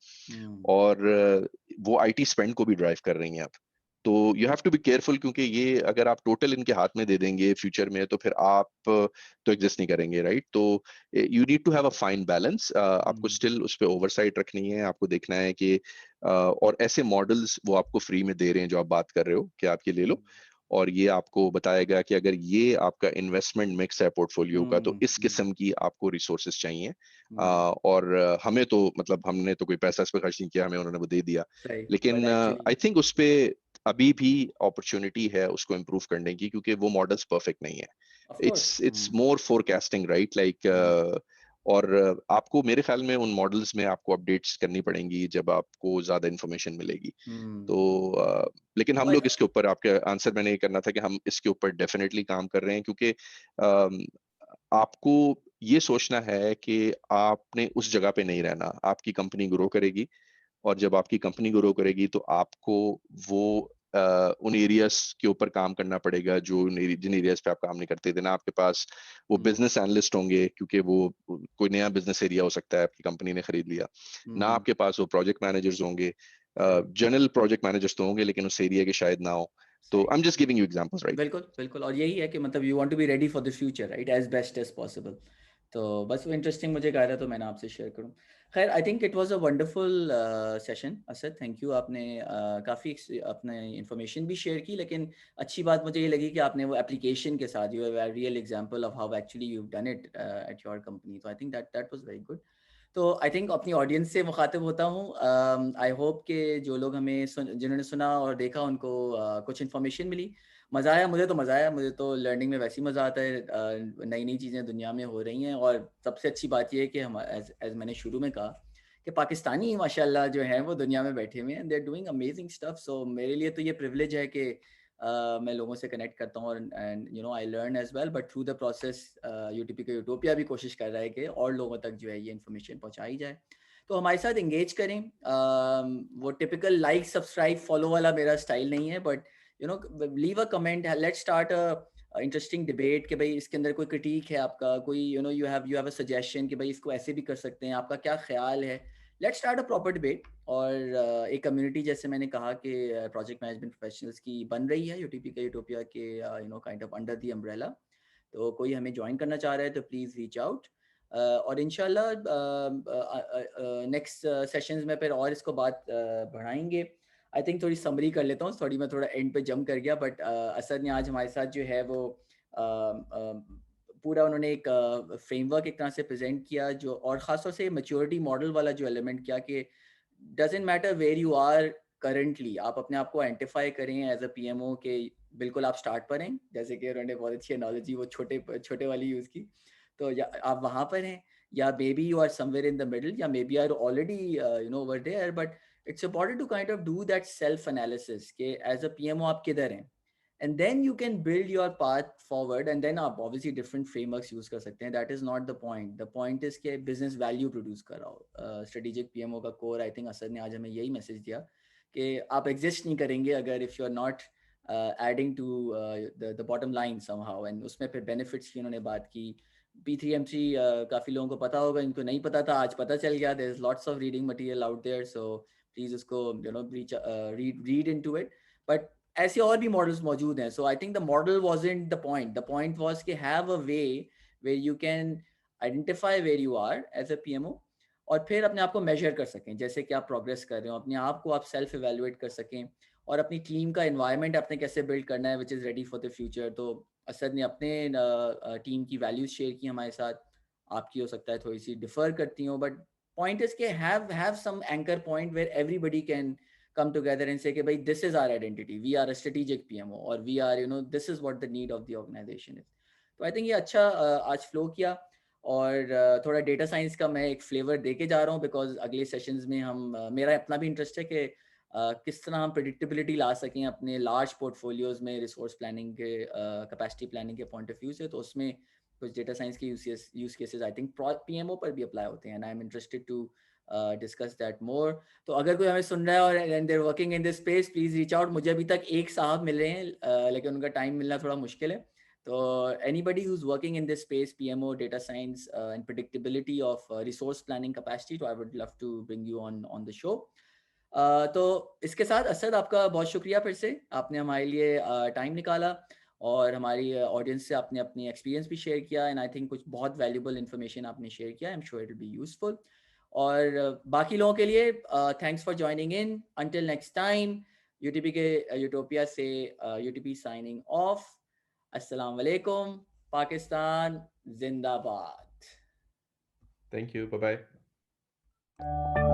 और वो आईटी स्पेंड को भी ड्राइव कर रही हैं अब। तो you have to be careful क्योंकि ये अगर आप टोटल इनके हाथ में दे देंगे फ्यूचर में तो फिर आप तो एग्जिस्ट नहीं करेंगे, राइट? तो you need to have a fine balance. आपको स्टिल उस पर ओवरसाइट रखनी है, आपको देखना है कि और ऐसे मॉडल्स वो आपको फ्री में दे रहे हैं जो आप बात कर रहे हो कि आप ये ले लो और ये आपको बताएगा कि अगर ये आपका इन्वेस्टमेंट मिक्स है पोर्टफोलियो का तो इस किस्म की आपको रिसोर्सेज चाहिए। और हमें तो मतलब हमने तो कोई पैसा इस पे खर्च नहीं किया, हमें उन्होंने वो दे दिया। सही। बट लेकिन एक्चुअली आई थिंक उस पे अभी भी अपॉर्चुनिटी है उसको इम्प्रूव करने की क्योंकि वो मॉडल्स परफेक्ट नहीं है। Of course. It's more forecasting, right? Like और आपको मेरे ख्याल में उन मॉडल्स में आपको अपडेट्स करनी पड़ेंगी जब आपको ज्यादा इन्फॉर्मेशन मिलेगी। तो लेकिन हम लोग इसके ऊपर, आपके आंसर मैंने ये करना था कि हम इसके ऊपर डेफिनेटली काम कर रहे हैं क्योंकि अम, आपको ये सोचना है कि आपने उस जगह पे नहीं रहना, आपकी कंपनी ग्रो करेगी और जब आपकी कंपनी ग्रो करेगी तो आपको वो उन एरियाज के ऊपर काम करना पड़ेगा जो जिन एरियाज पे आप काम नहीं करते थे ना। आपके पास वो बिजनेस एनालिस्ट होंगे क्योंकि वो कोई नया बिजनेस एरिया हो सकता है आपकी कंपनी ने खरीद लिया ना। आपके पास वो प्रोजेक्ट मैनेजर्स होंगे, सही। जनरल प्रोजेक्ट मैनेजर्स तो होंगे लेकिन उस एरिया के शायद ना हो। तो सही। I am just giving you examples, right? बिल्कुल, बिल्कुल। और यही है कि मतलब you want to be ready for the future, right? As best as possible. तो बस वो इंटरेस्टिंग मुझे लगा रहा तो मैंने आपसे शेयर करूँ। ख़ैर I think it was a wonderful session Asad, thank you. आपने काफ़ी अपने इन्फॉर्मेशन भी शेयर की, लेकिन अच्छी बात मुझे ये लगी कि आपने वो एप्लीकेशन के साथ you have a real example of how actually you have done it at your company. तो I think that that was very good. तो आई थिंक अपनी ऑडियंस से मुखातिब होता हूँ। आई होप कि जो लोग हमें जिन्होंने सुना और देखा उनको कुछ इन्फॉर्मेशन मिली। मज़ा आया, मुझे तो मज़ा आया। मुझे तो लर्निंग में वैसे ही मज़ा आता है। नई-नई चीज़ें दुनिया में हो रही हैं और सबसे अच्छी बात ये है कि हम एज़ मैंने शुरू में कहा कि पाकिस्तानी माशाल्लाह जो हैं वो दुनिया में बैठे हुए हैं। They are doing amazing stuff. So मेरे लिए तो ये प्रिविलेज है कि मैं लोगों से कनेक्ट करता हूँ और and you know I learn as well, but through the process UTP का यूटोपिया भी कोशिश कर रहा है कि और लोगों तक जो है ये इन्फॉर्मेशन पहुँचाई जाए। तो हमारे साथ एंगेज करें। वो टिपिकल लाइक, सब्सक्राइब, फॉलो वाला मेरा स्टाइल नहीं है, but you know leave a comment. Let's start a interesting debate कि भाई इसके अंदर कोई क्रिटिक है आपका, कोई you know you have a suggestion कि भाई इसको ऐसे भी कर सकते हैं, आपका क्या ख्याल है। Let's start a proper debate. और एक कम्युनिटी जैसे मैंने कहा कि प्रोजेक्ट मैनेजमेंट प्रोफेशनल्स की बन रही है यूटीपी का यूटोपिया के you know kind of under the umbrella. तो कोई हमें ज्वाइन करना चाह रहा है तो प्लीज़ रीच आउट। और इंशाल्लाह नेक्स्ट सेशंस में फिर और इसको बात बढ़ाएंगे। आई थिंक थोड़ी समरी कर लेता हूँ, सॉरी मैं थोड़ा एंड पे जंप कर गया, बट असद ने आज हमारे साथ जो है वो पूरा उन्होंने एक फ्रेमवर्क एक तरह से प्रेजेंट किया जो, और ख़ासतौर से मैच्योरिटी मॉडल वाला जो एलिमेंट किया कि doesn't matter where you are currently, आप अपने आप को आइडेंटिफाई करें एज अ पीएमओ के। बिल्कुल आप स्टार्ट पर हैं, जैसे कि उन्होंने बहुत अच्छी एनालॉजी वो छोटे छोटे वाली यूज़ की। तो या आप वहाँ पर हैं, या maybe you are somewhere in the middle, या maybe are already you know over there, but it's important to kind of do that self analysis कि एज अ पीएमओ आप किधर हैं, and then you can build your path forward. And then आप obviously different frameworks use कर सकते हैं, that is not the point. The point is के business value produce कर रहा हो। स्ट्रेटेजिक पीएमओ का कोर, आई थिंक असद ने आज हमें यही मैसेज दिया कि आप एग्जिस्ट नहीं करेंगे अगर if you are not adding to the bottom line somehow. And उसमें फिर बेनिफिट्स की उन्होंने बात की। P3M3 काफ़ी लोगों को पता होगा, इनको नहीं पता था, आज पता चल गया। There is lots of reading material out there, so please उसको you know read into it. But ऐसे और भी मॉडल्स मौजूद हैं। So I think the model wasn't the point, the point was कि have a way where you can identify where you are as a PMO, और फिर अपने आप को मेजर कर सकें, जैसे कि आप प्रोग्रेस कर रहे हो, अपने आप को आप सेल्फ इवेलुएट कर सकें, और अपनी टीम का एनवायरनमेंट आपने कैसे बिल्ड करना है which is ready for the future. तो असद ने अपने टीम की वैल्यूज शेयर की हमारे साथ। आपकी हो सकता है थोड़ी सी डिफर करती हो, बट पॉइंट इज के have some anchor point where everybody can come together and say कि भाई this is our identity, we are a strategic PMO और we are, you know, this is what the need of the organization is. तो I think ये अच्छा आज flow किया, और थोड़ा डेटा साइंस का मैं एक फ्लेवर दे के जा रहा हूँ, बिकॉज अगले सेशंस में हम मेरा अपना भी इंटरेस्ट है कि किस तरह हम प्रिडिक्टेबिलिटी ला सकें अपने लार्ज पोर्टफोलियोज में रिसोर्स प्लानिंग के कैपेसिटी प्लानिंग के पॉइंट ऑफ व्यू से। तो उसमें कुछ डेटा साइंस के use cases I think PMO पर भी अप्लाई होते हैं, and I am interested to discuss that more. तो अगर कोई हमें सुन रहा है और and there working in this space, please reach out. मुझे अभी तक एक साहब मिल रहे हैं, लेकिन उनका टाइम मिलना थोड़ा मुश्किल है। तो anybody who's working in this space, PMO, data science, and predictability of resource planning capacity, so I would love to bring you on the show. तो इसके साथ असद आपका बहुत शुक्रिया, फिर से आपने हमारे लिए टाइम निकाला और हमारी ऑडियंस से आपने अपनी एक्सपीरियंस भी शेयर किया, एंड आई थिंक कुछ बहुत वैल्यूबल इन्फॉर्मेशन आपने शेयर किया। I am sure it will be useful. और बाकी लोगों के लिए thanks for joining in. Until next time, UTP के यूटोपिया से यूटीपी साइनिंग ऑफ। अस्सलाम वालेकुम। पाकिस्तान जिंदाबाद। Thank you. Bye bye.